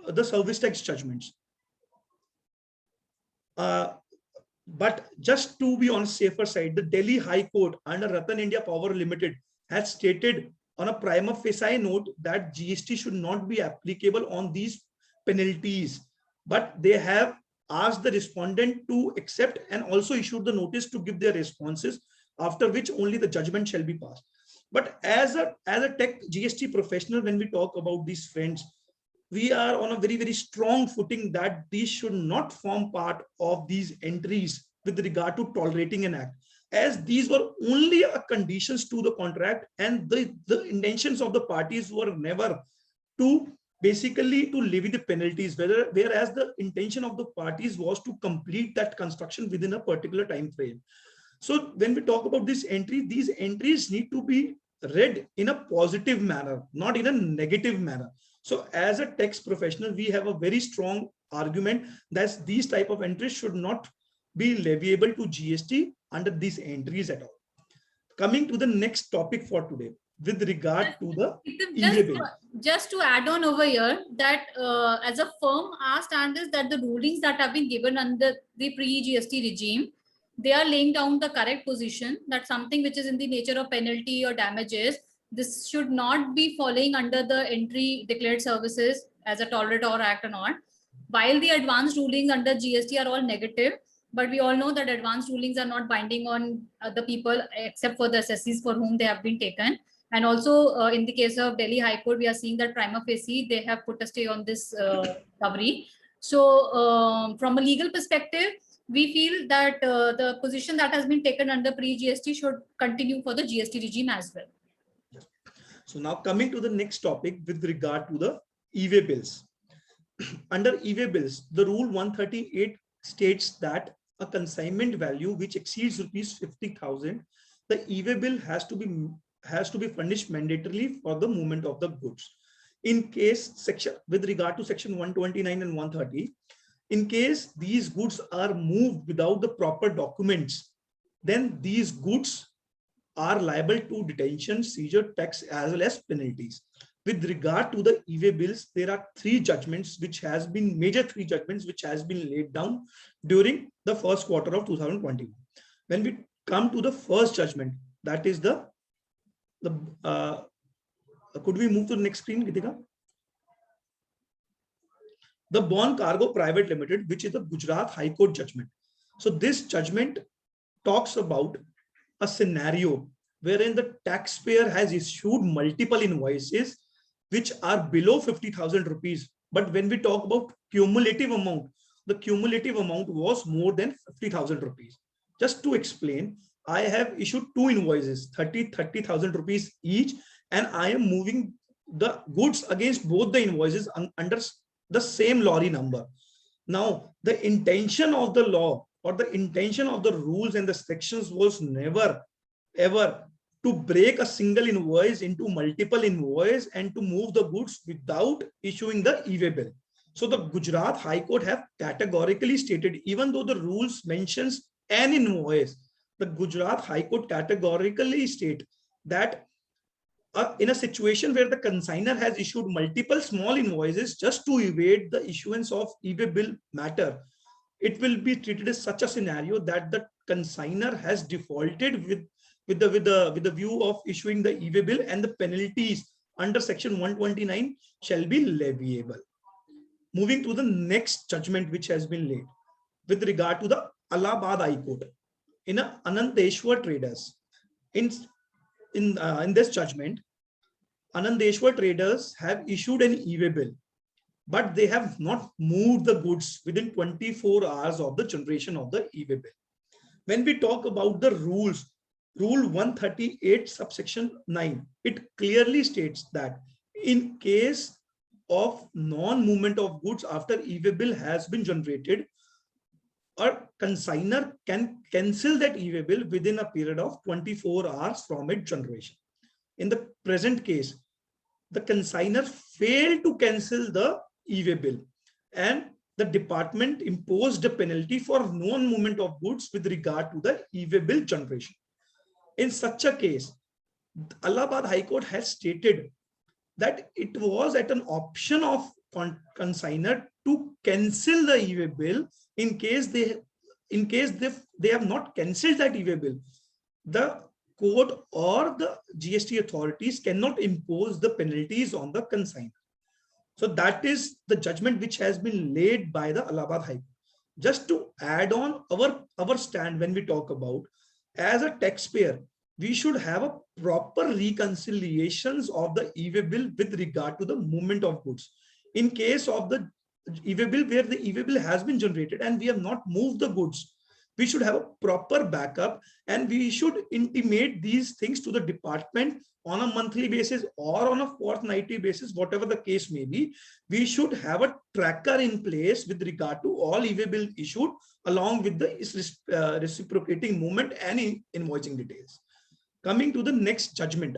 the service tax judgments. But just to be on safer side, the Delhi High Court under Ratan India Power Limited has stated on a prima facie note that GST should not be applicable on these penalties, but they have asked the respondent to accept and also issued the notice to give their responses, after which only the judgment shall be passed. But as a tech GST professional, when we talk about these friends, we are on a very, very strong footing that these should not form part of these entries with regard to tolerating an act, as these were only a conditions to the contract, and the intentions of the parties were never to basically to levy the penalties, whereas the intention of the parties was to complete that construction within a particular time frame. So when we talk about this entry, these entries need to be read in a positive manner, not in a negative manner. So as a tax professional, we have a very strong argument that these type of entries should not be leviable to GST under these entries at all. Coming to the next topic for today, with regard to the e-way bill. Just to add on over here, that as a firm, our stand is that the rulings that have been given under the pre-GST regime, they are laying down the correct position, that something which is in the nature of penalty or damages, this should not be falling under the entry declared services as a tolerant or act or not. While the advanced rulings under GST are all negative, but we all know that advanced rulings are not binding on the people except for the assessees for whom they have been taken. And also in the case of Delhi High Court, we are seeing that prima facie, they have put a stay on this recovery. So from a legal perspective, we feel that the position that has been taken under pre-GST should continue for the GST regime as well. So now coming to the next topic with regard to the e-way bills. Under e-way bills, the rule 138 states that a consignment value which exceeds rupees 50,000, the e-way bill has to be furnished mandatorily for the movement of the goods. In case section with regard to section 129 and 130, in case these goods are moved without the proper documents, then these goods are liable to detention, seizure, tax, as well as penalties. With regard to the e-way bills, there are major three judgments which has been laid down during the first quarter of 2021. When we come to the first judgment, that is could we move to the next screen, Gitika? The Bond Cargo Private Limited, which is the Gujarat High Court judgment. So this judgment talks about a scenario wherein the taxpayer has issued multiple invoices which are below 50,000 rupees. But when we talk about cumulative amount, the cumulative amount was more than 50,000 rupees. Just to explain, I have issued two invoices, 30,000 rupees each, and I am moving the goods against both the invoices under the same lorry number. Now, the intention of the law or the intention of the rules and the sections was never ever to break a single invoice into multiple invoices and to move the goods without issuing the e-way bill. So the Gujarat High Court have categorically stated, even though the rules mentions an invoice, the Gujarat High Court categorically state that in a situation where the consignor has issued multiple small invoices just to evade the issuance of e-way bill matter, it will be treated as such a scenario that the consignor has defaulted with the view of issuing the e-way bill, and the penalties under section 129 shall be leviable. Moving to the next judgment which has been laid with regard to the Allahabad High Court in a Anandeshwar Traders. In this judgment, Anandeshwar Traders have issued an e-way bill, but they have not moved the goods within 24 hours of the generation of the e-way bill. When we talk about the rules, Rule 138 subsection 9, it clearly states that in case of non-movement of goods after e-way bill has been generated, a consignor can cancel that e-way bill within a period of 24 hours from its generation. In the present case, the consignor failed to cancel the e-way bill, and the department imposed a penalty for non-movement of goods with regard to the e-way bill generation. In such a case, Allahabad High Court has stated that it was at an option of consignor to cancel the e-way bill in case they have not cancelled that e-way bill. The court or the GST authorities cannot impose the penalties on the consignor. So that is the judgment which has been laid by the Allahabad High Court. Just to add on our stand, when we talk about, as a taxpayer, we should have a proper reconciliations of the e-way bill with regard to the movement of goods. In case of the e-way bill where the e-way bill has been generated and we have not moved the goods, we should have a proper backup, and we should intimate these things to the department on a monthly basis or on a fortnightly basis, whatever the case may be. We should have a tracker in place with regard to all e-way bill issued, along with the reciprocating movement and invoicing details. Coming to the next judgment,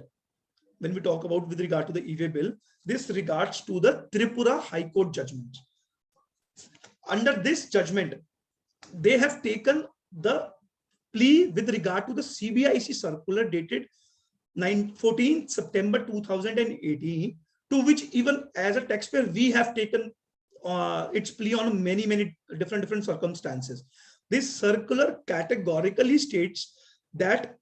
when we talk about with regard to the e-way bill, this regards to the Tripura High Court judgment. Under this judgment, they have taken the plea with regard to the CBIC circular dated 14 September 2018, to which even as a taxpayer, we have taken its plea on many different circumstances. This circular categorically states that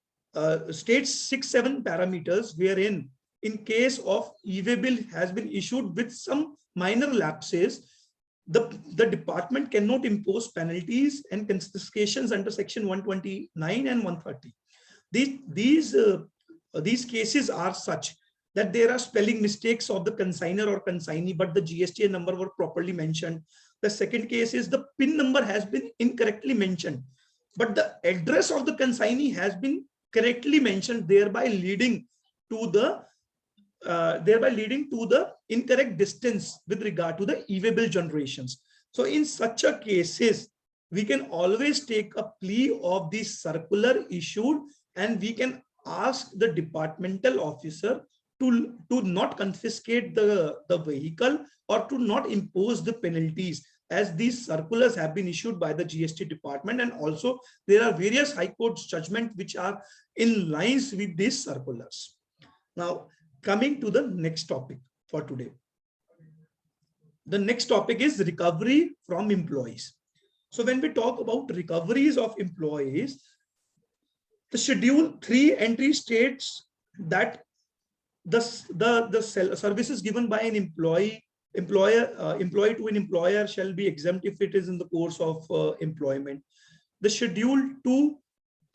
states 6-7 parameters wherein in case of e-way bill has been issued with some minor lapses, the department cannot impose penalties and confiscations under section 129 and 130. These cases are such that there are spelling mistakes of the consignor or consignee, but the GST number were properly mentioned. The second case is the PIN number has been incorrectly mentioned, but the address of the consignee has been correctly mentioned, thereby leading to the incorrect distance with regard to the e-way bill generations. So in such a cases, we can always take a plea of the circular issued, and we can ask the departmental officer to not confiscate the vehicle or to not impose the penalties, as these circulars have been issued by the GST department, and also there are various high court judgments which are in lines with these circulars. Now, coming to the next topic for today. The next topic is recovery from employees. So when we talk about recoveries of employees, the Schedule 3 entry states that the services given by an employee to an employer shall be exempt if it is in the course of employment. The Schedule 2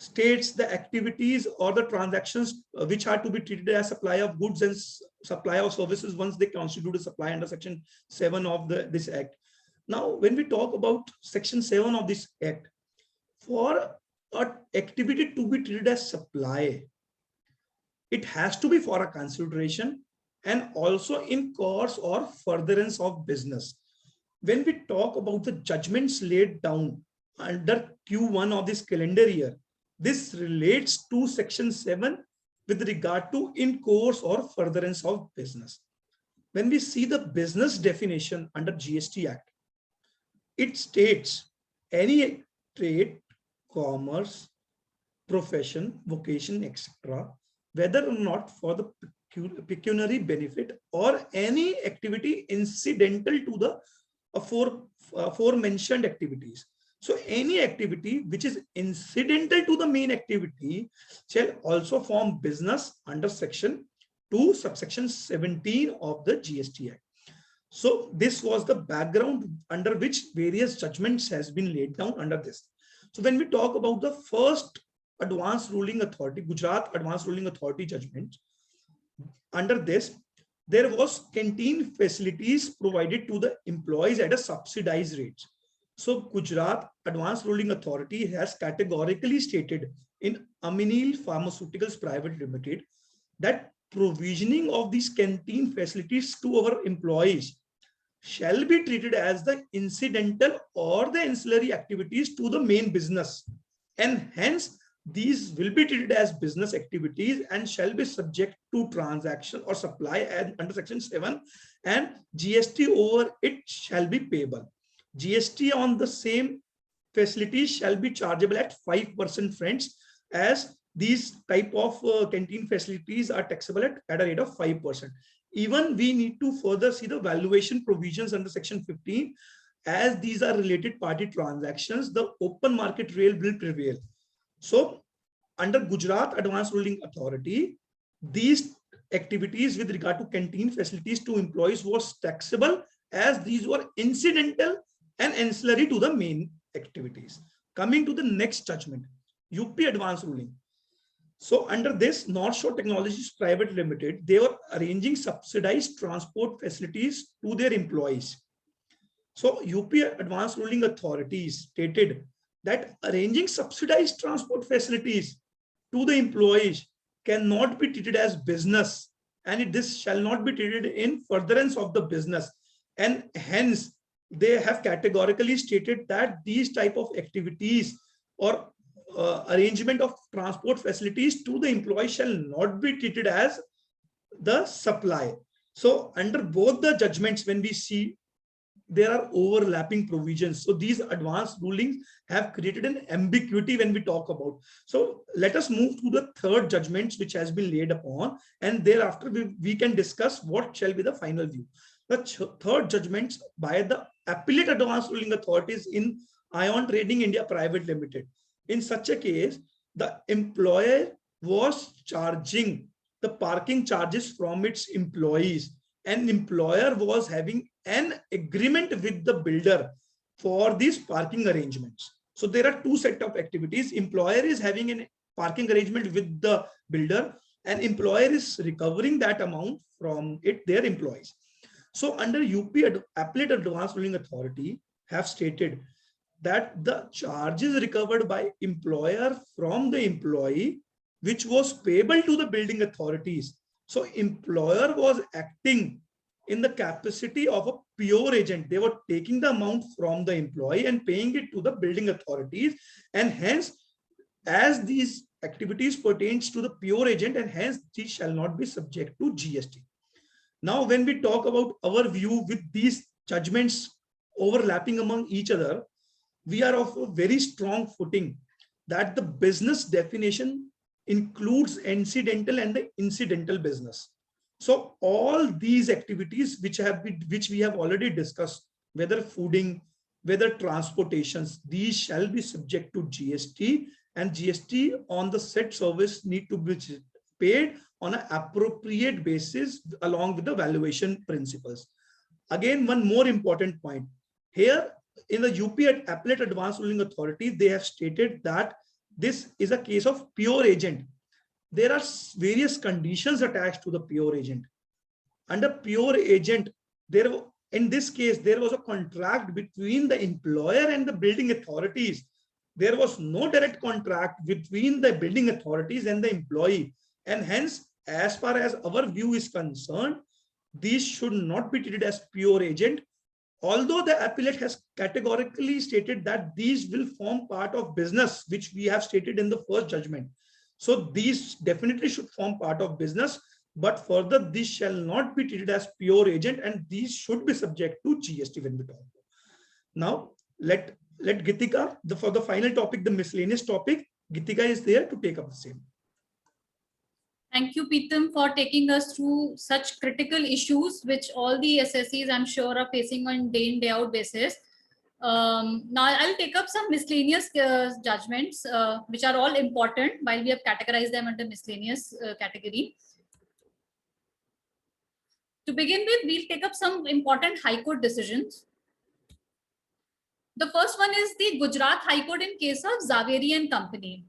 states the activities or the transactions which are to be treated as supply of goods and supply of services once they constitute a supply under section 7 of this act. Now, when we talk about section 7 of this act, for an activity to be treated as supply, it has to be for a consideration and also in course or furtherance of business. When we talk about the judgments laid down under Q1 of this calendar year, this relates to section 7 with regard to in course or furtherance of business. When we see the business definition under GST Act, it states any trade, commerce, profession, vocation, etc., whether or not for the pecuniary benefit or any activity incidental to the aforementioned activities. So any activity which is incidental to the main activity shall also form business under section 2 subsection 17 of the GST Act. So this was the background under which various judgments has been laid down under this. So when we talk about the first Advanced Ruling Authority, Gujarat Advanced Ruling Authority judgment, under this, there was canteen facilities provided to the employees at a subsidized rate. So Gujarat Advanced Ruling Authority has categorically stated in Amneal Pharmaceuticals Private Limited that provisioning of these canteen facilities to our employees shall be treated as the incidental or the ancillary activities to the main business, and hence these will be treated as business activities and shall be subject to transaction or supply under section 7, and GST over it shall be payable. GST on the same facilities shall be chargeable at 5%, friends, as these type of canteen facilities are taxable at a rate of 5%. Even we need to further see the valuation provisions under section 15, as these are related party transactions, the open market rule will prevail. So under Gujarat Advanced Ruling Authority, these activities with regard to canteen facilities to employees was taxable, as these were incidental and ancillary to the main activities. Coming to the next judgment, UP Advanced Ruling. So under this, North Shore Technologies Private Limited, they were arranging subsidized transport facilities to their employees. So UP Advanced Ruling Authority stated that arranging subsidized transport facilities to the employees cannot be treated as business, and this shall not be treated in furtherance of the business, and hence they have categorically stated that these type of activities or arrangement of transport facilities to the employee shall not be treated as the supply. So under both the judgments, when we see there are overlapping provisions, so these advanced rulings have created an ambiguity when we talk about. So let us move to the third judgments which has been laid upon, and thereafter we can discuss what shall be the final view. The third judgments by the appellate advanced ruling authorities in Ion Trading India Private Limited. In such a case, the employer was charging the parking charges from its employees, and employer was having an agreement with the builder for these parking arrangements. So there are two set of activities. Employer is having an parking arrangement with the builder, and employer is recovering that amount from their employees. So under UP Appellate Advanced Ruling Authority have stated that the charges recovered by employer from the employee, which was payable to the building authorities. So employer was acting in the capacity of a pure agent. They were taking the amount from the employee and paying it to the building authorities, and hence, as these activities pertains to the pure agent, and hence these shall not be subject to GST. Now, when we talk about our view with these judgments overlapping among each other, we are of a very strong footing that the business definition includes incidental and the incidental business. So all these activities which we have already discussed, whether fooding, whether transportations, these shall be subject to GST, and GST on the said service need to be paid on an appropriate basis along with the valuation principles. Again, one more important point here, in the UP Appellate Advanced Ruling Authority, they have stated that this is a case of pure agent. There are various conditions attached to the pure agent. Under pure agent, in this case, there was a contract between the employer and the building authorities. There was no direct contract between the building authorities and the employee. And hence, as far as our view is concerned, these should not be treated as pure agent. Although the appellate has categorically stated that these will form part of business, which we have stated in the first judgment. So these definitely should form part of business, but further, this shall not be treated as pure agent, and these should be subject to GST when we talk. Now, let Gitika, for the final topic, the miscellaneous topic, Gitika is there to take up the same. Thank you, Peetam, for taking us through such critical issues, which all the SSEs, I'm sure, are facing on day in, day out basis. Now, I'll take up some miscellaneous judgments, which are all important, while we have categorized them under miscellaneous category. To begin with, we'll take up some important High Court decisions. The first one is the Gujarat High Court in case of Zaveri and Company.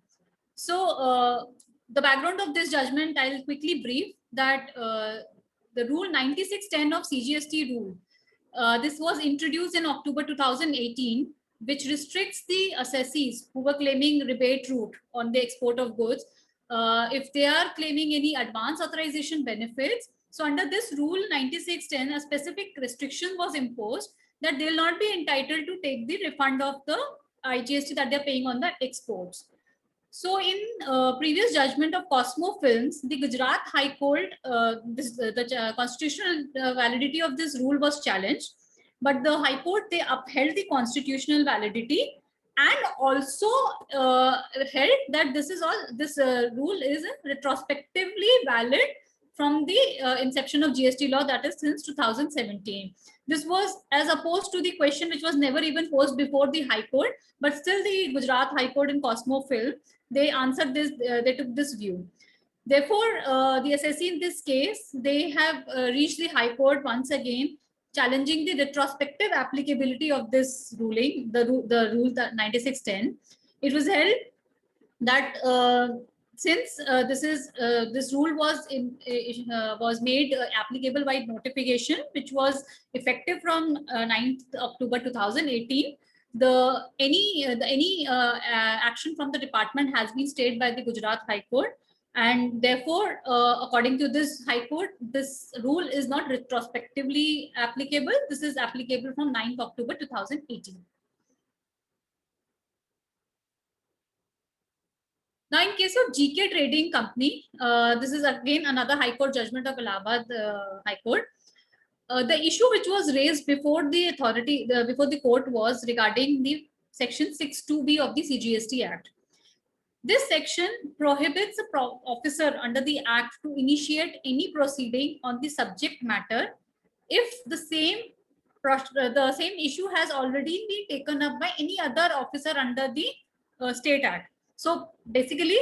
So, the background of this judgment, I'll quickly brief that the rule 9610 of CGST rule, this was introduced in October 2018, which restricts the assessees who were claiming rebate route on the export of goods, if they are claiming any advance authorization benefits. So under this rule 9610, a specific restriction was imposed that they will not be entitled to take the refund of the IGST that they're paying on the exports. So in previous judgment of Cosmo Films, the Gujarat High Court, the constitutional validity of this rule was challenged, but the High Court, they upheld the constitutional validity and also held that this rule is retrospectively valid from the inception of GST law, that is since 2017. This was as opposed to the question which was never even posed before the High Court, but still the Gujarat High Court in Cosmo Film, they answered this, they took this view. Therefore, the SSE in this case, they have reached the High Court once again, challenging the retrospective applicability of this ruling, the rule that 9610. It was held that since this rule was made applicable by notification, which was effective from 9th October 2018, any action from the department has been stayed by the Gujarat High Court, and therefore, according to this High Court, this rule is not retrospectively applicable. This is applicable from 9th October 2018. Now, in case of GK Trading Company, this is again another High Court judgment of Allahabad High Court. The issue which was raised before the before the court was regarding the section 6(2)(b) of the CGST Act. This section prohibits a officer under the Act to initiate any proceeding on the subject matter if the same issue has already been taken up by any other officer under the State Act. So basically,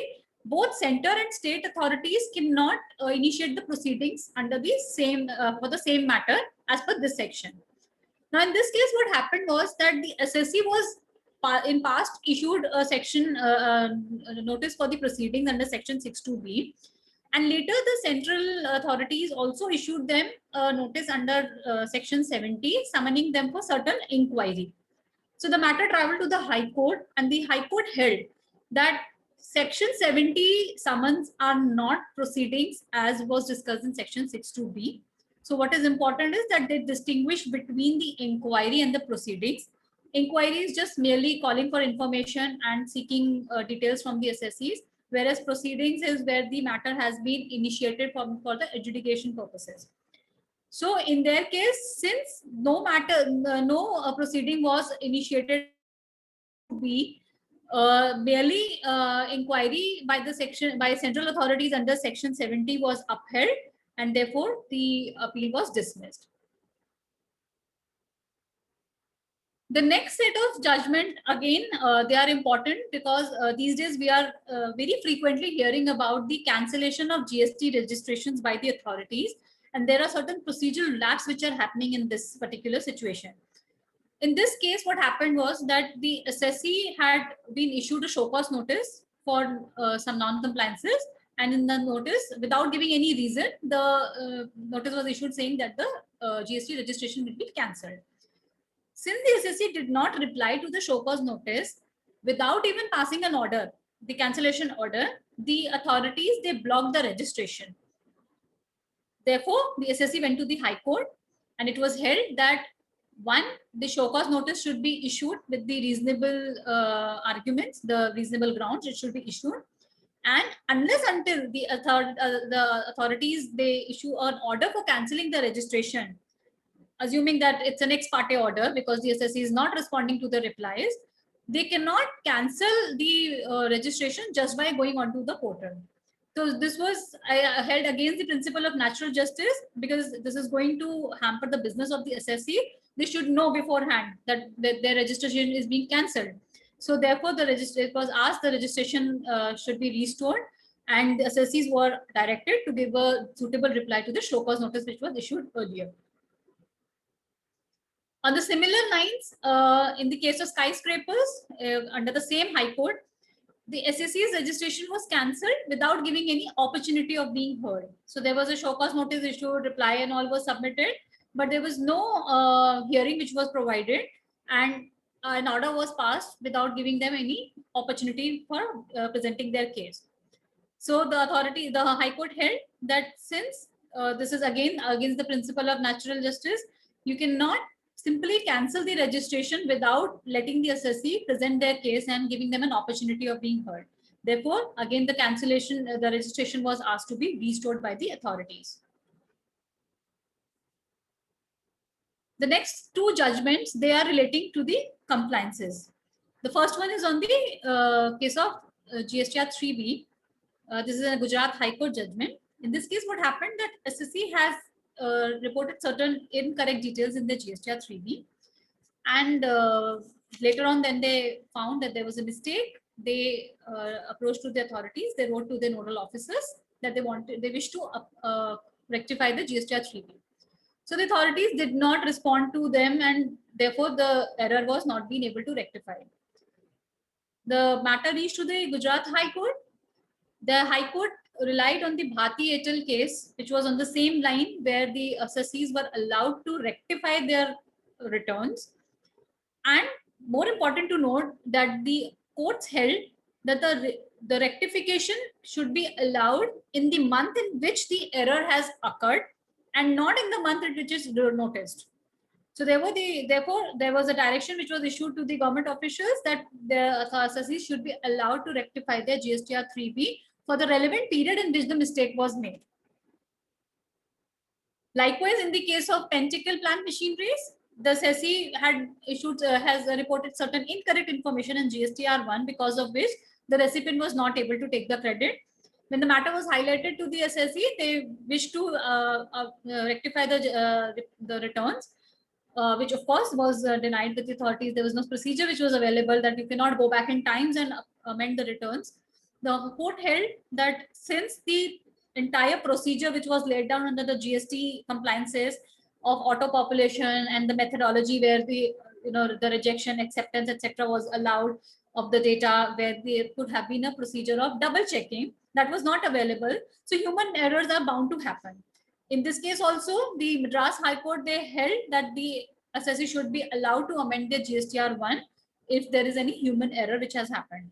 both center and state authorities cannot initiate the proceedings under the same for the same matter as per this section. Now, in this case, what happened was that the SSC was in past issued a section notice for the proceedings under section 6(2)(b), and later the central authorities also issued them a notice under section 70, summoning them for certain inquiry. So the matter traveled to the High Court, and the High Court held that section 70 summons are not proceedings as was discussed in section 6(2)(b). So what is important is that they distinguish between the inquiry and the proceedings. Inquiry is just merely calling for information and seeking details from the assessees, whereas proceedings is where the matter has been initiated for the adjudication purposes. So in their case, since no proceeding was initiated, merely inquiry by central authorities under section 70 was upheld, and therefore the appeal was dismissed. The next set of judgment, again, they are important because these days we are very frequently hearing about the cancellation of GST registrations by the authorities, and there are certain procedural lapses which are happening in this particular situation. In this case, what happened was that the assessee had been issued a show cause notice for some non-compliances, and in the notice, without giving any reason, the notice was issued saying that the GST registration will be cancelled. Since the SSC did not reply to the show cause notice, without even passing an order, the cancellation order, the authorities, they blocked the registration. Therefore, the SSC went to the High Court, and it was held that one, the show cause notice should be issued with the reasonable arguments, the reasonable grounds, it should be issued. And unless until the authorities, they issue an order for cancelling the registration, assuming that it's an ex parte order because the SSC is not responding to the replies, they cannot cancel the registration just by going onto the portal. So this was held against the principle of natural justice, because this is going to hamper the business of the SSC. They should know beforehand that their registration is being cancelled. So therefore, it was asked the registration should be restored, and the SSCs were directed to give a suitable reply to the show cause notice which was issued earlier. On the similar lines, in the case of skyscrapers, under the same High Court, the SSC's registration was cancelled without giving any opportunity of being heard. So there was a show cause notice issued, reply and all was submitted, but there was no hearing which was provided, and an order was passed without giving them any opportunity for presenting their case. So the High Court held that since this is again against the principle of natural justice, you cannot simply cancel the registration without letting the assessee present their case and giving them an opportunity of being heard. Therefore, again, the cancellation, the registration was asked to be restored by the authorities. The next two judgments, they are relating to the compliances. The first one is on the case of GSTR 3B. This is a Gujarat High Court judgment. In this case, what happened that SSC has reported certain incorrect details in the GSTR 3B, and later on then they found that there was a mistake. They approached to the authorities, they wrote to the nodal officers that they wish to rectify the GSTR 3B. So the authorities did not respond to them, and therefore the error was not being able to rectify. The matter reached to the Gujarat High Court. The High Court relied on the Bharti Airtel case, which was on the same line where the assessees were allowed to rectify their returns. And more important to note that the courts held that the rectification should be allowed in the month in which the error has occurred and not in the month in which it is noticed. So therefore there was a direction which was issued to the government officials that the assessees should be allowed to rectify their GSTR 3B for the relevant period in which the mistake was made. Likewise, in the case of Pentacle plant machineries, the SECI has reported certain incorrect information in GSTR1, because of which the recipient was not able to take the credit. When the matter was highlighted to the SSE, they wished to rectify the returns, which of course was denied with the authorities. There was no procedure which was available, that you cannot go back in times and amend the returns. The court held that since the entire procedure which was laid down under the GST compliances of auto population and the methodology where the the rejection, acceptance, etc. was allowed of the data, where there could have been a procedure of double checking, that was not available. So human errors are bound to happen. In this case also, the Madras High Court, they held that the assessee should be allowed to amend their GSTR1 if there is any human error which has happened.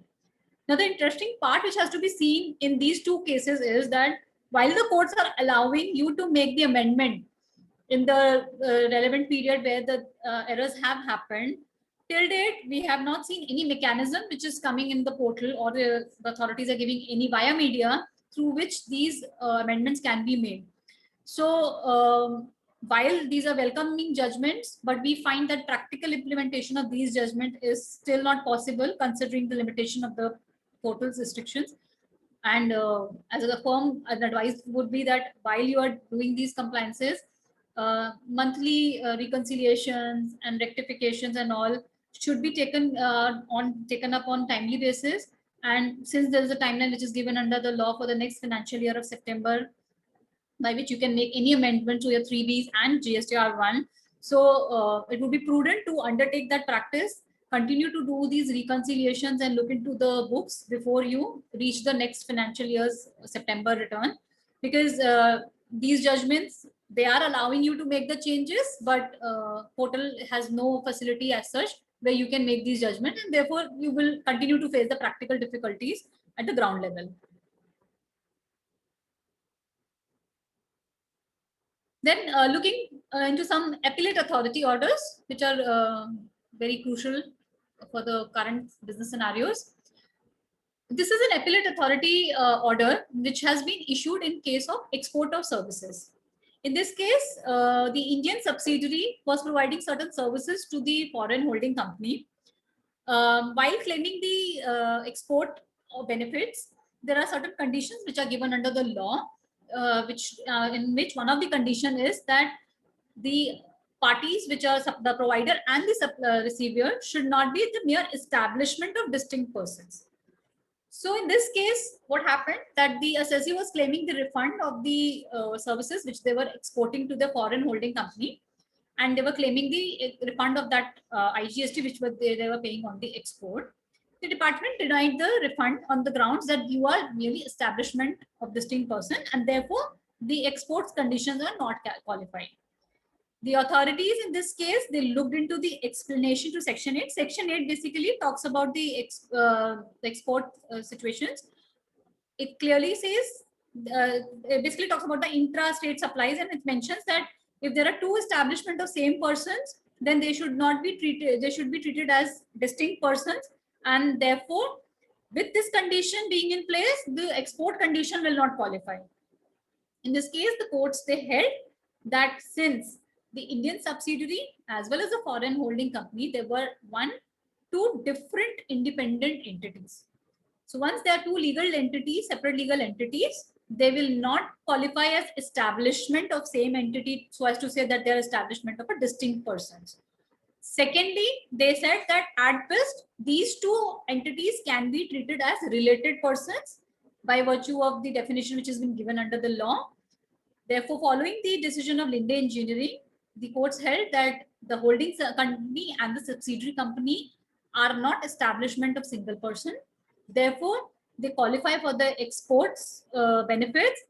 Now, the interesting part which has to be seen in these two cases is that while the courts are allowing you to make the amendment in the relevant period where the errors have happened, till date, we have not seen any mechanism which is coming in the portal, or the authorities are giving any via media through which these amendments can be made. So while these are welcoming judgments, but we find that practical implementation of these judgments is still not possible, considering the limitation of the portal's restrictions. And as a firm, an advice would be that while you are doing these compliances, monthly reconciliations and rectifications and all should be taken up on timely basis. And since there is a timeline which is given under the law for the next financial year of September, by which you can make any amendment to your 3Bs and GSTR1. So it would be prudent to undertake that practice, continue to do these reconciliations and look into the books before you reach the next financial year's September return, because these judgments, they are allowing you to make the changes, but portal has no facility as such where you can make these judgments, and therefore you will continue to face the practical difficulties at the ground level. Then looking into some appellate authority orders, which are very crucial for the current business scenarios. This is an appellate authority order which has been issued in case of export of services. In this case, the Indian subsidiary was providing certain services to the foreign holding company. While claiming the export benefits, there are certain conditions which are given under the law, in which one of the condition is that the parties, which are the provider and the receiver, should not be the mere establishment of distinct persons. So in this case, what happened, that the assessee was claiming the refund of the services which they were exporting to the foreign holding company, and they were claiming the refund of that IGST which they were paying on the export. The department denied the refund on the grounds that you are merely establishment of distinct person, and therefore the exports conditions are not qualified. The authorities in this case, they looked into the explanation to Section 8. Section 8 basically talks about the export situations. It clearly says, it basically talks about the intra-state supplies, and it mentions that if there are two establishments of same persons, then they should not be treated, they should be treated as distinct persons, and therefore with this condition being in place, the export condition will not qualify. In this case, the courts, they held that since the Indian subsidiary as well as the foreign holding company, there were two different independent entities. So once there are two legal entities, separate legal entities, they will not qualify as establishment of same entity, so as to say that they are establishment of a distinct persons. Secondly, they said that at best, these two entities can be treated as related persons by virtue of the definition which has been given under the law. Therefore, following the decision of Linde Engineering, the courts held that the holding company and the subsidiary company are not establishment of single person. Therefore, they qualify for the exports benefits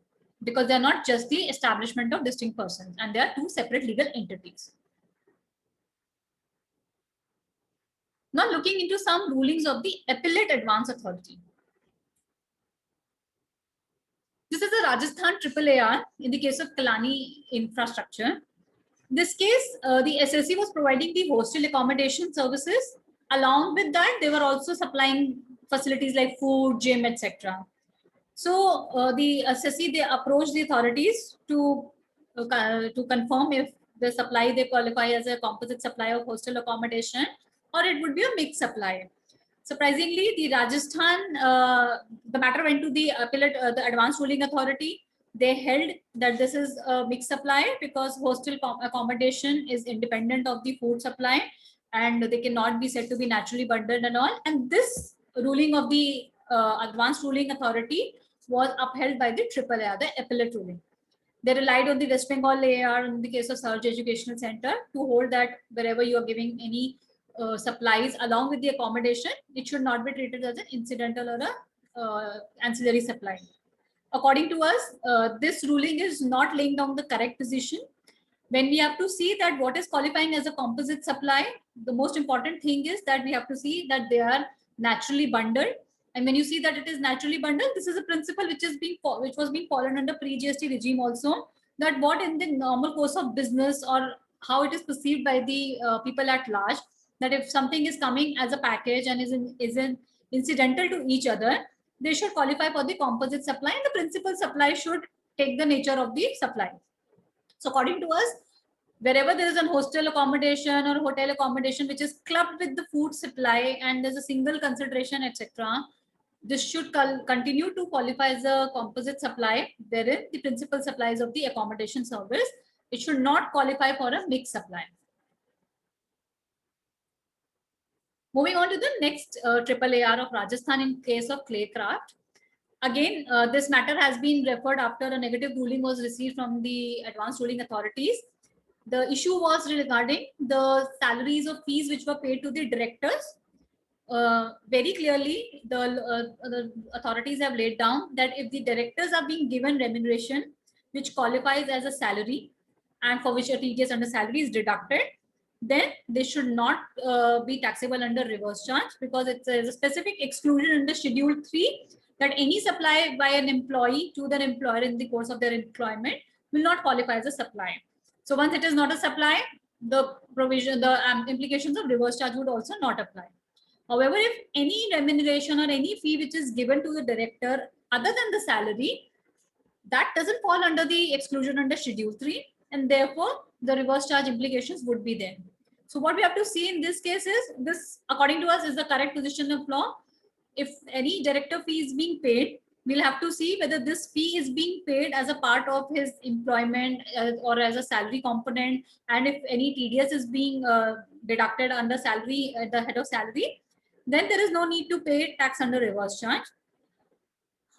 because they are not just the establishment of distinct persons, and they are two separate legal entities. Now, looking into some rulings of the Appellate Advance Authority. This is the Rajasthan AAAR in the case of Kalani Infrastructure. This case, the SSE was providing the hostel accommodation services. Along with that, they were also supplying facilities like food, gym, etc. So the SSE, they approached the authorities to confirm if the supply they qualify as a composite supply of hostel accommodation or it would be a mixed supply. Surprisingly, the Rajasthan, the matter went to the appellate, the advanced ruling authority. They held that this is a mixed supply because hostel accommodation is independent of the food supply and they cannot be said to be naturally bundled and all. And this ruling of the advanced ruling authority was upheld by the AAA, the appellate ruling. They relied on the West Bengal AR in the case of Surge Educational Center to hold that wherever you are giving any supplies along with the accommodation, it should not be treated as an incidental or a ancillary supply. According to us, this ruling is not laying down the correct position. When we have to see that what is qualifying as a composite supply, the most important thing is that we have to see that they are naturally bundled. And when you see that it is naturally bundled, this is a principle which was being followed under pre-GST regime also, that what in the normal course of business or how it is perceived by the people at large, that if something is coming as a package and is incidental to each other, they should qualify for the composite supply and the principal supply should take the nature of the supply. So according to us, wherever there is an hostel accommodation or hotel accommodation which is clubbed with the food supply and there's a single consideration, etc., this should continue to qualify as a composite supply, wherein the principal supplies of the accommodation service, it should not qualify for a mixed supply. Moving on to the next AAAR of Rajasthan in case of Claycraft. Again, this matter has been referred after a negative ruling was received from the advanced ruling authorities. The issue was regarding the salaries or fees which were paid to the directors. Very clearly, the authorities have laid down that if the directors are being given remuneration which qualifies as a salary and for which a TDS under salary is deducted, then they should not be taxable under reverse charge because it's a specific exclusion under Schedule 3 that any supply by an employee to their employer in the course of their employment will not qualify as a supply. So once it is not a supply, the provision, the implications of reverse charge would also not apply. However, if any remuneration or any fee which is given to the director other than the salary, that doesn't fall under the exclusion under Schedule 3, and therefore the reverse charge implications would be there. So what we have to see in this case is, this according to us is the correct position of law. If any director fee is being paid, we'll have to see whether this fee is being paid as a part of his employment or as a salary component, and if any TDS is being deducted under salary at the head of salary, then there is no need to pay tax under reverse charge.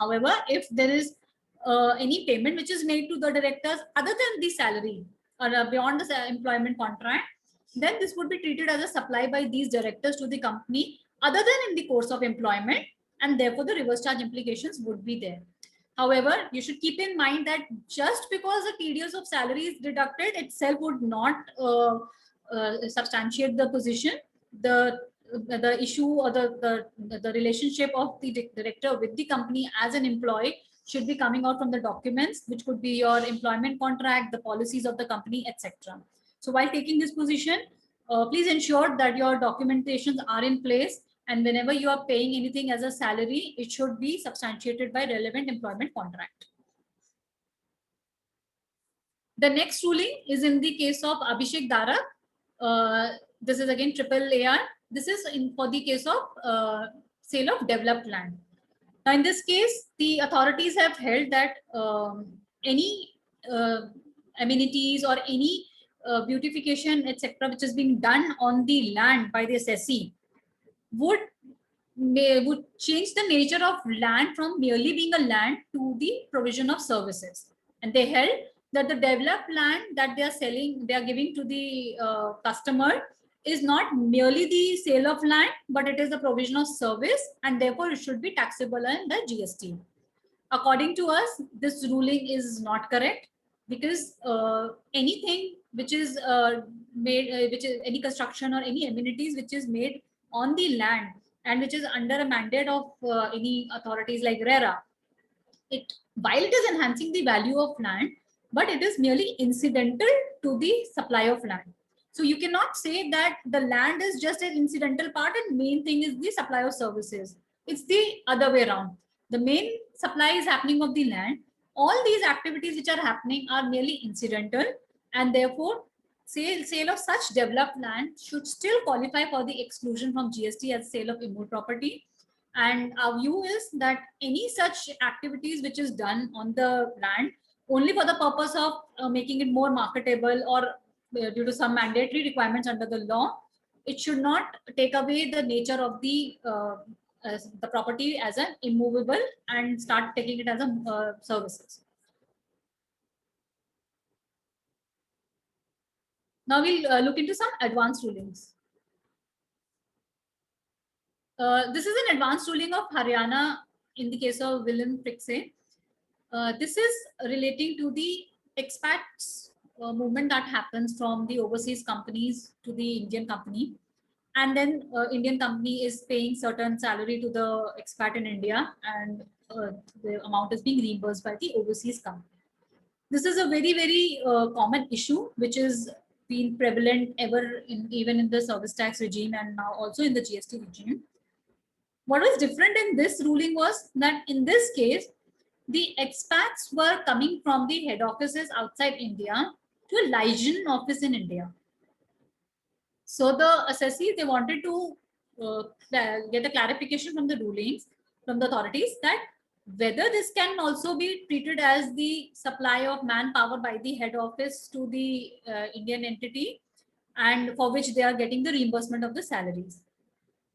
However, if there is any payment which is made to the directors other than the salary or beyond the employment contract, then this would be treated as a supply by these directors to the company other than in the course of employment, and therefore the reverse charge implications would be there. However, you should keep in mind that just because the TDS of salary is deducted itself would not substantiate the position. The issue or the relationship of the director with the company as an employee should be coming out from the documents, which could be your employment contract, the policies of the company, etc. So while taking this position, please ensure that your documentations are in place, and whenever you are paying anything as a salary, it should be substantiated by relevant employment contract. The next ruling is in the case of Abhishek Darak. This is again AAAR. This is for the case of sale of developed land. Now, in this case, the authorities have held that any amenities or any beautification, etc., which is being done on the land by the SSE would change the nature of land from merely being a land to the provision of services. And they held that the developed land that they are selling, they are giving to the customer is not merely the sale of land, but it is the provision of service, and therefore it should be taxable in the GST. According to us, this ruling is not correct, because anything which is made, which is any construction or any amenities which is made on the land and which is under a mandate of any authorities like RERA, while it is enhancing the value of land, but it is merely incidental to the supply of land. So you cannot say that the land is just an incidental part and main thing is the supply of services. It's the other way around. The main supply is happening of the land. All these activities which are happening are merely incidental, and therefore sale of such developed land should still qualify for the exclusion from GST as sale of immutable property. And our view is that any such activities which is done on the land only for the purpose of making it more marketable or due to some mandatory requirements under the law, it should not take away the nature of the property as an immovable and start taking it as a services. Now we'll look into some advanced rulings. This is an advanced ruling of Haryana in the case of Willem Frixe. This is relating to the expats movement that happens from the overseas companies to the Indian company. And then Indian company is paying certain salary to the expat in India, and the amount is being reimbursed by the overseas company. This is a very, very common issue, which is been prevalent ever even in the service tax regime and now also in the GST regime. What was different in this ruling was that in this case, the expats were coming from the head offices outside India to a liaison office in India. So the assessee, they wanted to get a clarification from the rulings, from the authorities, that whether this can also be treated as the supply of manpower by the head office to the Indian entity, and for which they are getting the reimbursement of the salaries.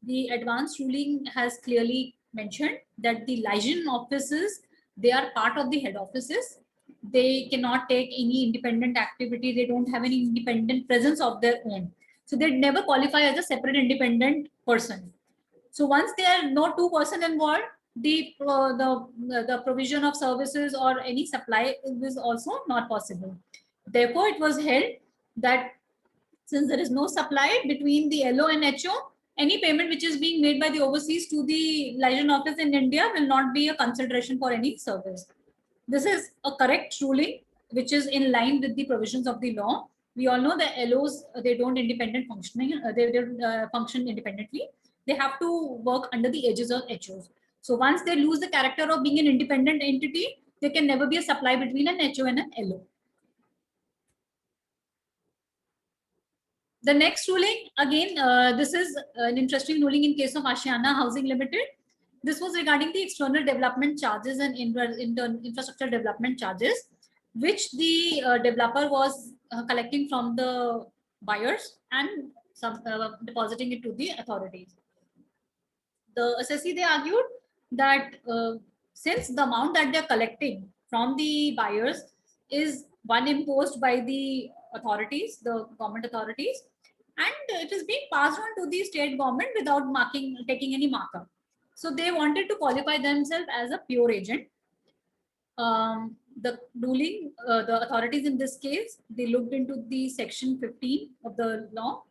The advanced ruling has clearly mentioned that the liaison offices, they are part of the head offices. They cannot take any independent activity. They don't have any independent presence of their own. So they never qualify as a separate independent person. So once there are no two person involved, the provision of services or any supply is also not possible. Therefore, it was held that since there is no supply between the LO and HO, any payment which is being made by the overseas to the liaison office in India will not be a consideration for any service. This is a correct ruling, which is in line with the provisions of the law. We all know that LOs, they don't independent functioning, they don't function independently. They have to work under the edges of HOs. So once they lose the character of being an independent entity, there can never be a supply between an HO and an LO. The next ruling, again, this is an interesting ruling in case of Ashiana Housing Limited. This was regarding the external development charges and infrastructure development charges, which the developer was collecting from the buyers and depositing it to the authorities. The assessee, they argued that since the amount that they're collecting from the buyers is one imposed by the authorities, the government authorities, and it is being passed on to the state government without taking any markup. So they wanted to qualify themselves as a pure agent. The ruling, the authorities in this case, they looked into the section 15 of the law,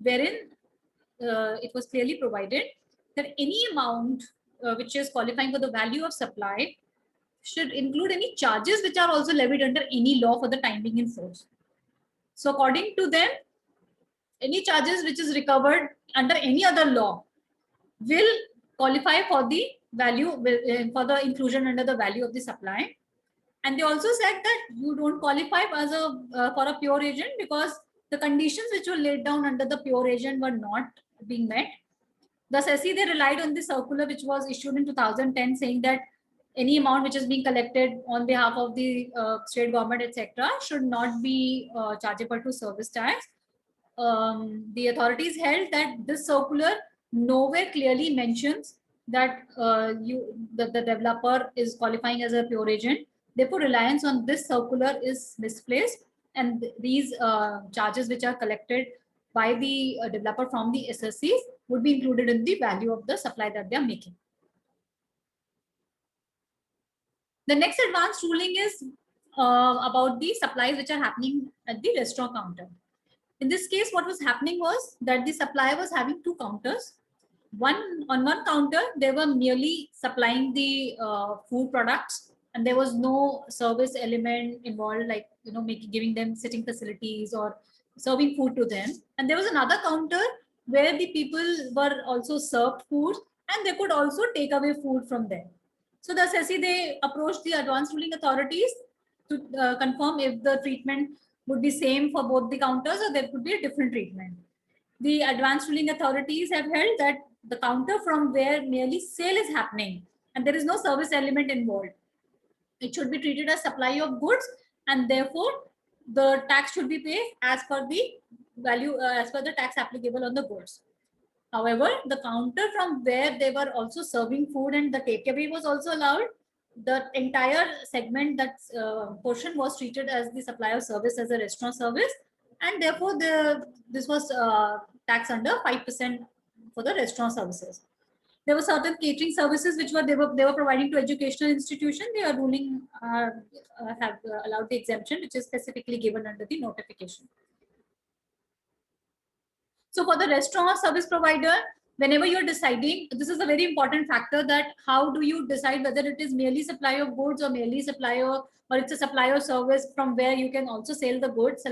wherein it was clearly provided that any amount which is qualifying for the value of supply should include any charges which are also levied under any law for the time being in force. So according to them, any charges which is recovered under any other law will qualify for the value, for the inclusion under the value of the supply. And they also said that you don't qualify as for a pure agent because the conditions which were laid down under the pure agent were not being met. The assessee, they relied on the circular which was issued in 2010 saying that any amount which is being collected on behalf of the state government, etc., should not be chargeable to service tax. The authorities held that this circular nowhere clearly mentions that the developer is qualifying as a pure agent. Therefore, reliance on this circular is misplaced, and these charges which are collected by the developer from the SSCs would be included in the value of the supply that they are making. The next advanced ruling is about the supplies which are happening at the restaurant counter. In this case, what was happening was that the supplier was having two counters. On one counter, they were merely supplying the food products, and there was no service element involved like giving them sitting facilities or serving food to them. And there was another counter where the people were also served food and they could also take away food from there. So the assessee, they approached the advanced ruling authorities to confirm if the treatment would be same for both the counters or there could be a different treatment. The advanced ruling authorities have held that the counter from where merely sale is happening and there is no service element involved, it should be treated as supply of goods, and therefore the tax should be paid as per the value, as per the tax applicable on the goods. However, the counter from where they were also serving food and the takeaway was also allowed, the entire segment, that portion was treated as the supply of service as a restaurant service, and therefore this was taxed under 5% for the restaurant services. There were certain catering services which they were providing to educational institution. Their ruling have allowed the exemption, which is specifically given under the notification. So for the restaurant service provider, whenever you're deciding, this is a very important factor, that how do you decide whether it is merely supply of goods or merely supply of, or it's a supply of service from where you can also sell the goods.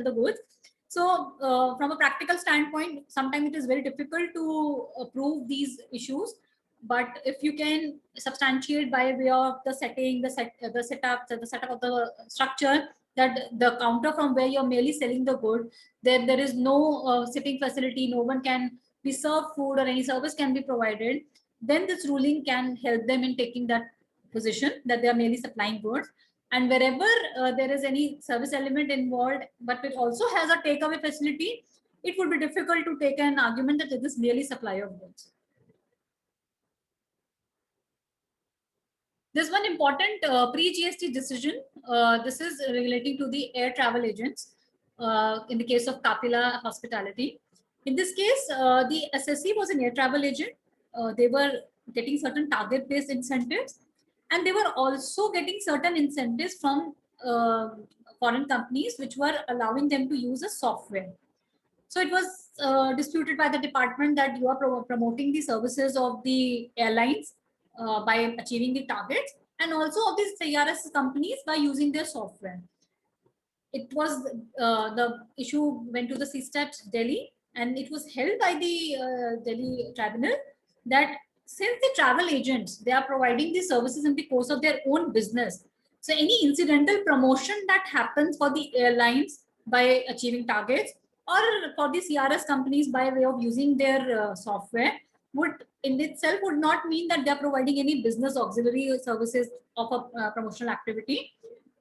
So from a practical standpoint, sometimes it is very difficult to prove these issues. But if you can substantiate by way of the setting, the setup of the structure, that the counter from where you're merely selling the good, there is no sitting facility, no one can be served food or any service can be provided, then this ruling can help them in taking that position that they are merely supplying goods. And wherever there is any service element involved, but it also has a takeaway facility, it would be difficult to take an argument that it is merely supply of goods. There's one important pre-GST decision. This is relating to the air travel agents in the case of Kapila Hospitality. In this case, the assessee was an air travel agent. They were getting certain target-based incentives, and they were also getting certain incentives from foreign companies, which were allowing them to use a software. So it was disputed by the department that you are promoting the services of the airlines by achieving the targets, and also of these CRS companies by using their software. It was the issue went to the CSTAT Delhi, and it was held by the Delhi tribunal that since the travel agents, they are providing these services in the course of their own business, so any incidental promotion that happens for the airlines by achieving targets, or for the CRS companies by way of using their software, would in itself would not mean that they are providing any business auxiliary services of a promotional activity.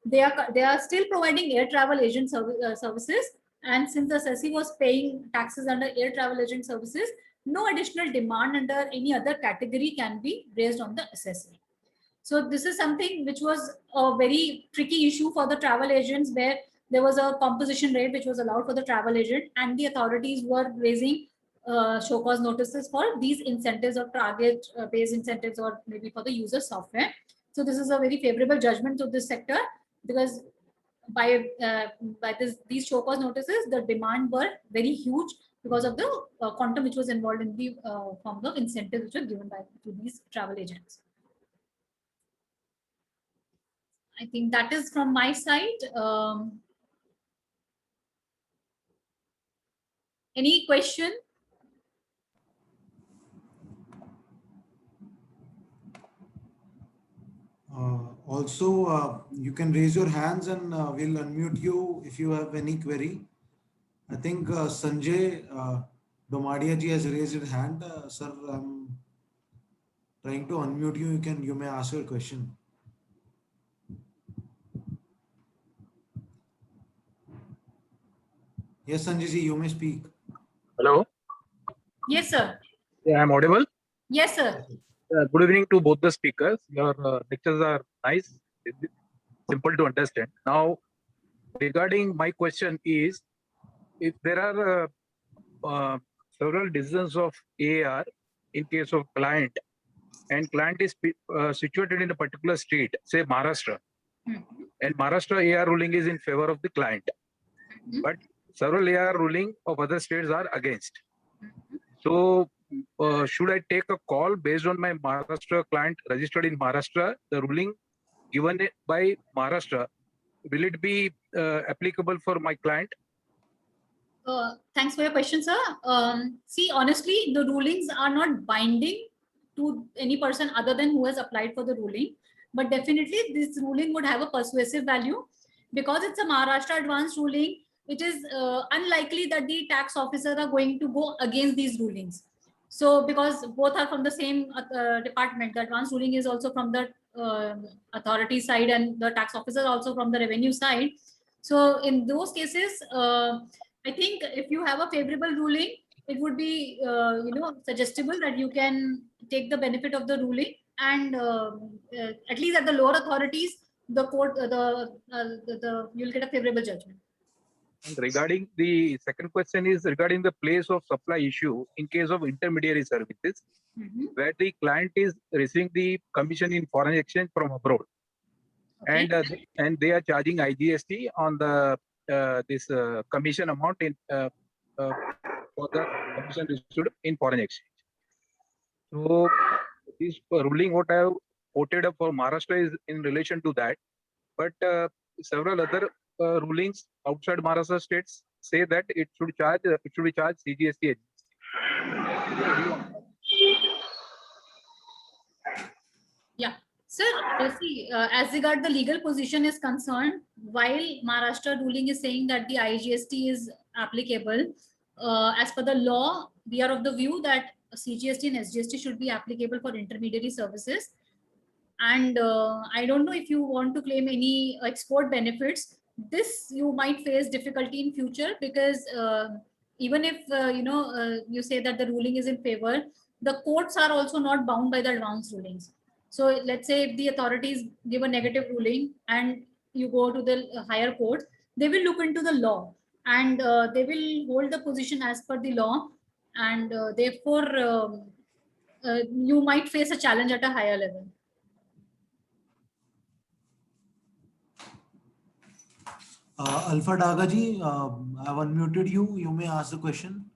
They are still providing air travel agent services, and since the assessee was paying taxes under air travel agent services, no additional demand under any other category can be raised on the assessee. So this is something which was a very tricky issue for the travel agents, where there was a composition rate which was allowed for the travel agent, and the authorities were raising show cause notices for these incentives or target based incentives, or maybe for the user software. So this is a very favorable judgment to this sector, because by these show cause notices, the demand were very huge because of the quantum which was involved in the form of incentives which were given to these travel agents. I think that is from my side. Any question? Also, you can raise your hands and we'll unmute you if you have any query. I think Sanjay Domadia ji has raised his hand. Sir, I'm trying to unmute you. You may ask your question. Yes, Sanjay ji, you may speak. Hello. Yes, sir. Yeah, I'm audible. Yes, sir. Good evening to both the speakers. Your lectures are nice, simple to understand. Now, regarding my question is, if there are several decisions of AAR in case of client, and client is situated in a particular state, say Maharashtra, and Maharashtra AAR ruling is in favor of the client, but several AAR ruling of other states are against. So, should I take a call based on my Maharashtra client registered in Maharashtra, the ruling given by Maharashtra, will it be applicable for my client? Thanks for your question, sir. See, honestly, the rulings are not binding to any person other than who has applied for the ruling. But definitely, this ruling would have a persuasive value because it's a Maharashtra advanced ruling. It is unlikely that the tax officers are going to go against these rulings. So, because both are from the same department, the advanced ruling is also from the authority side, and the tax officer also from the revenue side. So, in those cases, I think if you have a favorable ruling, it would be suggestible that you can take the benefit of the ruling, and at least at the lower authorities, the court, you'll get a favorable judgment. And regarding the second question is regarding the place of supply issue in case of intermediary services, where the client is receiving the commission in foreign exchange from abroad, Okay. and they are charging IGST on the this commission amount in for the commission received in foreign exchange. So this ruling what I have quoted up for Maharashtra is in relation to that, but several other rulings outside Maharashtra states say that it should be charged CGST. Yeah, sir. See, as regard the legal position is concerned, while Maharashtra ruling is saying that the IGST is applicable, as per the law, we are of the view that CGST and SGST should be applicable for intermediary services. And I don't know if you want to claim any export benefits. This you might face difficulty in future because even if you say that the ruling is in favor, the courts are also not bound by the advance rulings. So let's say if the authorities give a negative ruling and you go to the higher court, they will look into the law, and they will hold the position as per the law, and therefore you might face a challenge at a higher level. Alpha Dagaji, I've unmuted you. You may ask the question.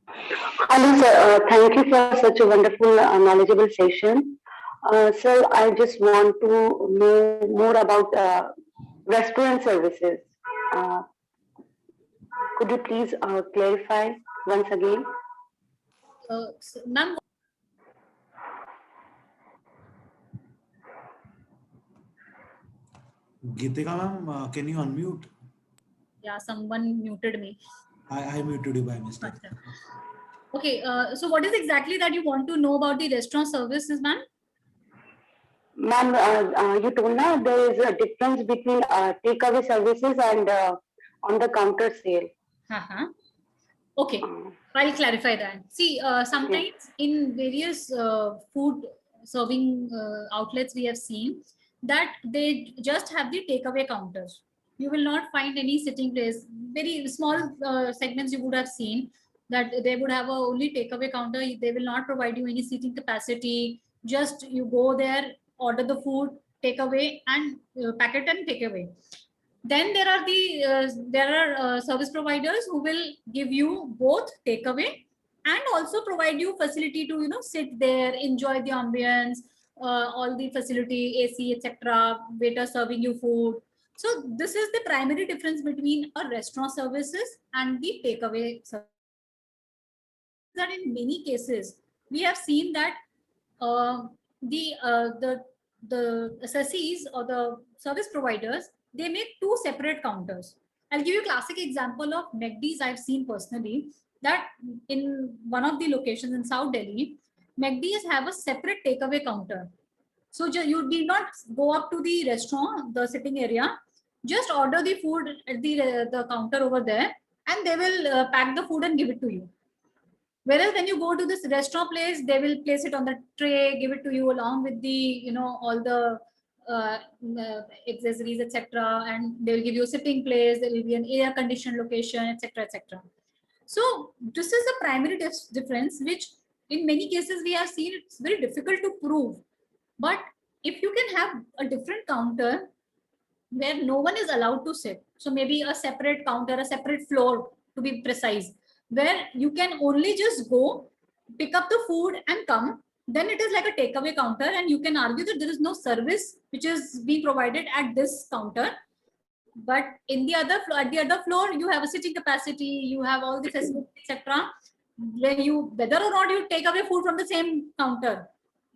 Hello, sir. Thank you for such a wonderful, knowledgeable session. Sir, I just want to know more about restaurant services. Could you please clarify once again? Ma'am, Geetika ma'am, can you unmute? yeah, someone muted me. I muted you by mistake. Okay, so what is exactly that you want to know about the restaurant services, ma'am? Ma'am, you told now there is a difference between takeaway services and on the counter sale. Okay, I'll clarify that. See, sometimes in various food serving outlets, we have seen that they just have the takeaway counters. You will not find any sitting place. Very small segments you would have seen that they would have a only takeaway counter. They will not provide you any seating capacity. Just you go there, order the food, take away, and pack it and take away. Then there are service providers who will give you both takeaway and also provide you facility to sit there, enjoy the ambience, all the facility, AC, etc. Waiter serving you food. So this is the primary difference between a restaurant services and the takeaway service. That in many cases we have seen that the SSEs or the service providers, they make two separate counters. I'll give you a classic example of McD's I've seen personally, that in one of the locations in South Delhi, McD's have a separate takeaway counter. So you need not go up to the restaurant, the sitting area, just order the food at the counter over there, and they will pack the food and give it to you. Whereas when you go to this restaurant place, they will place it on the tray, give it to you along with the, all the accessories, etc. And they will give you a sitting place. There will be an air conditioned location, etc., etc. So this is the primary difference, which in many cases we have seen it's very difficult to prove. But if you can have a different counter where no one is allowed to sit, so maybe a separate counter, a separate floor to be precise, where you can only just go, pick up the food and come, then it is like a takeaway counter, and you can argue that there is no service which is being provided at this counter. But in the other floor, at the other floor, you have a sitting capacity, you have all the facilities, etc. When you, whether or not you take away food from the same counter,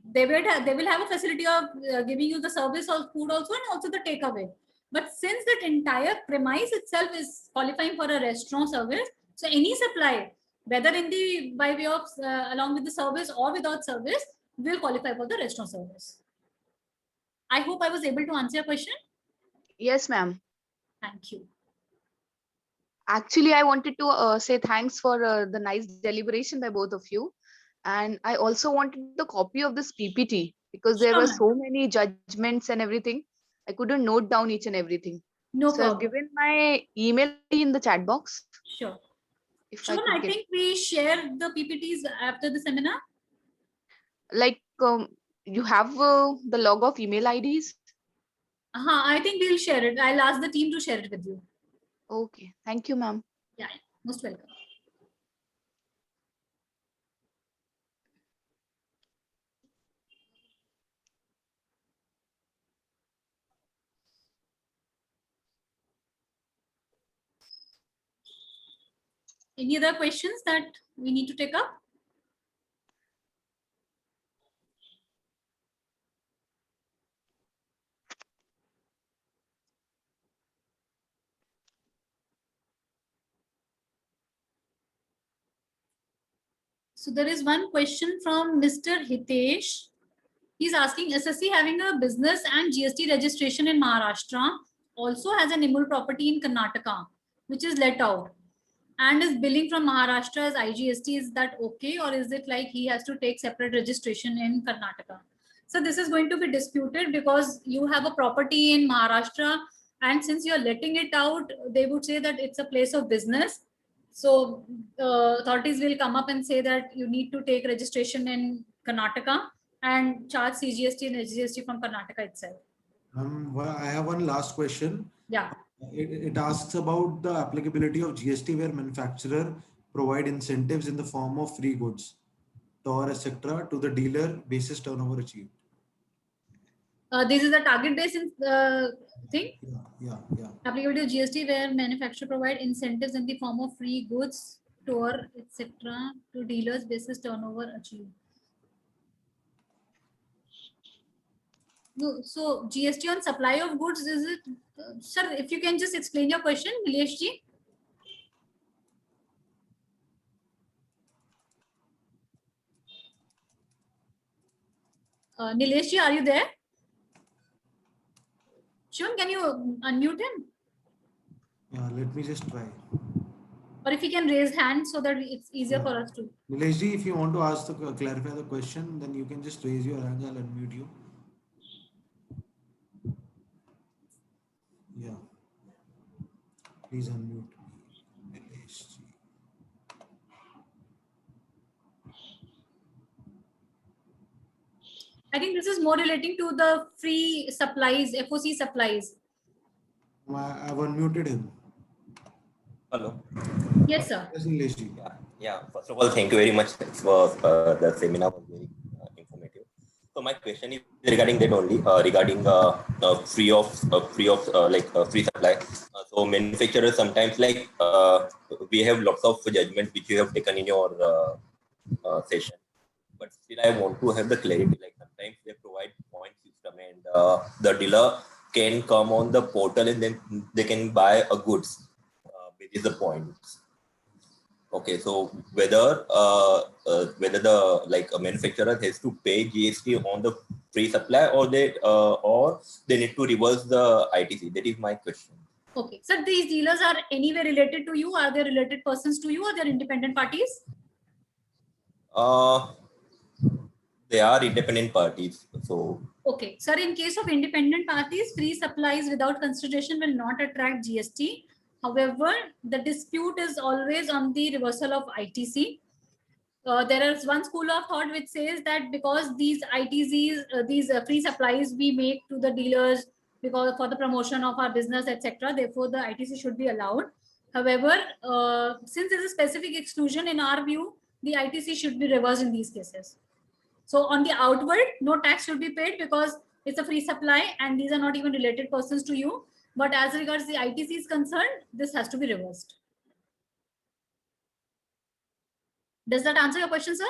they will have a facility of giving you the service of food also, and also the takeaway. But since that entire premise itself is qualifying for a restaurant service, so any supply, whether in the by way of along with the service or without service, will qualify for the restaurant service. I hope I was able to answer your question. Yes, ma'am. Thank you. Actually, I wanted to say thanks for the nice deliberation by both of you. And I also wanted the copy of this PPT because there Sure, were ma'am. so many judgments and everything. I couldn't note down each and everything. No So I've problem. given my email in the chat box. Sure. If I Sure, could I get, think we share the PPTs after the seminar. like, you have the log of email IDs. I think we'll share it. I'll ask the team to share it with you. Okay. Thank you, ma'am. Yeah, most welcome. Any other questions that we need to take up? So there is one question from Mr. Hitesh. He's asking, SSC having a business and GST registration in Maharashtra, also has an IMUL property in Karnataka, which is let out, and is billing from Maharashtra as IGST. Is that okay? Or is it like he has to take separate registration in Karnataka? So this is going to be disputed because you have a property in Maharashtra, and since you're letting it out, they would say that it's a place of business. So authorities will come up and say that you need to take registration in Karnataka and charge CGST and SGST from Karnataka itself. I have one last question. Yeah. It asks about the applicability of GST where manufacturer provide incentives in the form of free goods, TOR, etc. to the dealer basis turnover achieved. This is the target based thing. Yeah. Applicability of GST where manufacturer provide incentives in the form of free goods, TOR, etc. to dealers basis turnover achieved. No, so GST on supply of goods, is it? Sir, if you can just explain your question, Nilesh ji. Nilesh ji, are you there? Shivan, can you unmute him? Yeah, let me just try. Or if he can raise hand so that it's easier for us to. Nilesh ji, if you want to ask clarify the question, then you can just raise your hand. I'll unmute you. Yeah. Please unmute me, Nilesh ji. I think this is more relating to the free supplies, FOC supplies. I've unmuted him. Hello. Yes, sir. Yes, Nilesh ji. Yeah. First of all, thank you very much for the seminar was very informative. So my question is regarding that only, regarding free supply. So manufacturers sometimes we have lots of judgments which you have taken in your session, but still I want to have the clarity. Like sometimes they provide point system and the dealer can come on the portal and then they can buy a goods with the points. Okay, so whether the manufacturer has to pay GST on the free supply or they need to reverse the ITC. That is my question. Okay, so these dealers are anyway related to you? Are they related persons to you or they're independent parties? They are independent parties. So okay, sir, in case of independent parties, free supplies without consideration will not attract GST. However, the dispute is always on the reversal of ITC. There is one school of thought which says that because these ITCs, these free supplies we make to the dealers because for the promotion of our business, etc., therefore the ITC should be allowed. However, since there is a specific exclusion in our view, the ITC should be reversed in these cases. So on the outward, no tax should be paid because it's a free supply and these are not even related persons to you. But as regards the ITC is concerned, this has to be reversed. Does that answer your question, sir?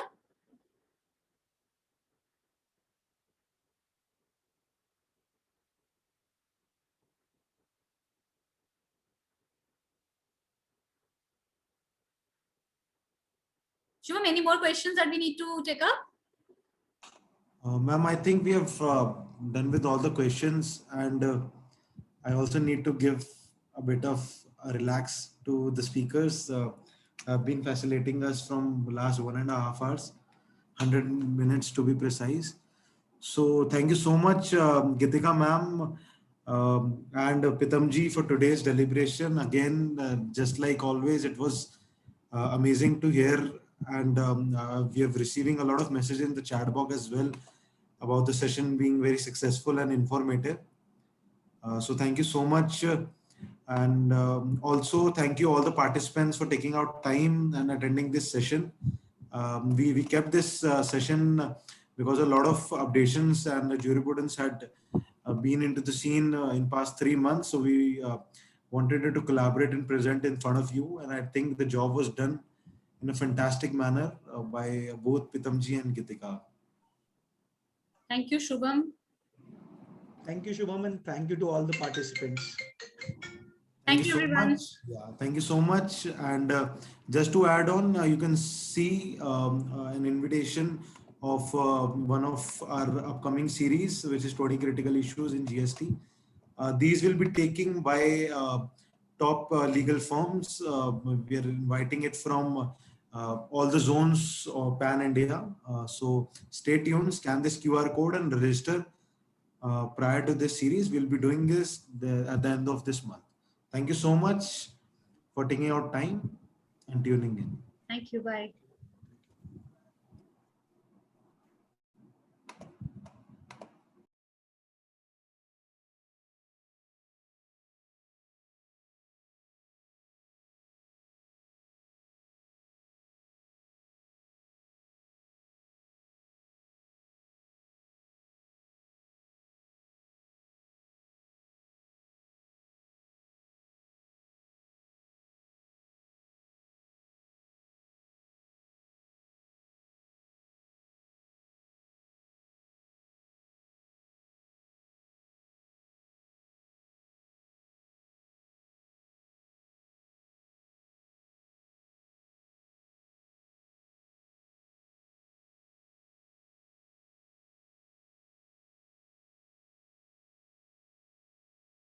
Shubham, any more questions that we need to take up? Ma'am, I think we have done with all the questions, and I also need to give a bit of a relax to the speakers. Have been facilitating us from last 1.5 hours, 100 minutes to be precise. So thank you so much, Gitika ma'am, and Pitamji for today's deliberation. Again, just like always, it was amazing to hear, and we are receiving a lot of messages in the chat box as well about the session being very successful and informative. So thank you so much. And also thank you all the participants for taking out time and attending this session. We kept this session because a lot of updations and jurisprudence had been into the scene in past 3 months. So we wanted to collaborate and present in front of you. And I think the job was done in a fantastic manner by both Pitamji and Gitika. Thank you, Shubham. Thank you, Shubham, and thank you to all the participants. Thank you, so everyone. much. Yeah, thank you so much. And just to add on, you can see an invitation of one of our upcoming series, which is 20 critical issues in GST. These will be taken by top legal firms. We are inviting it from all the zones of Pan India. So stay tuned, scan this QR code and register. Prior to this series, we'll be doing this at the end of this month. Thank you so much for taking out time and tuning in. Thank you. Bye.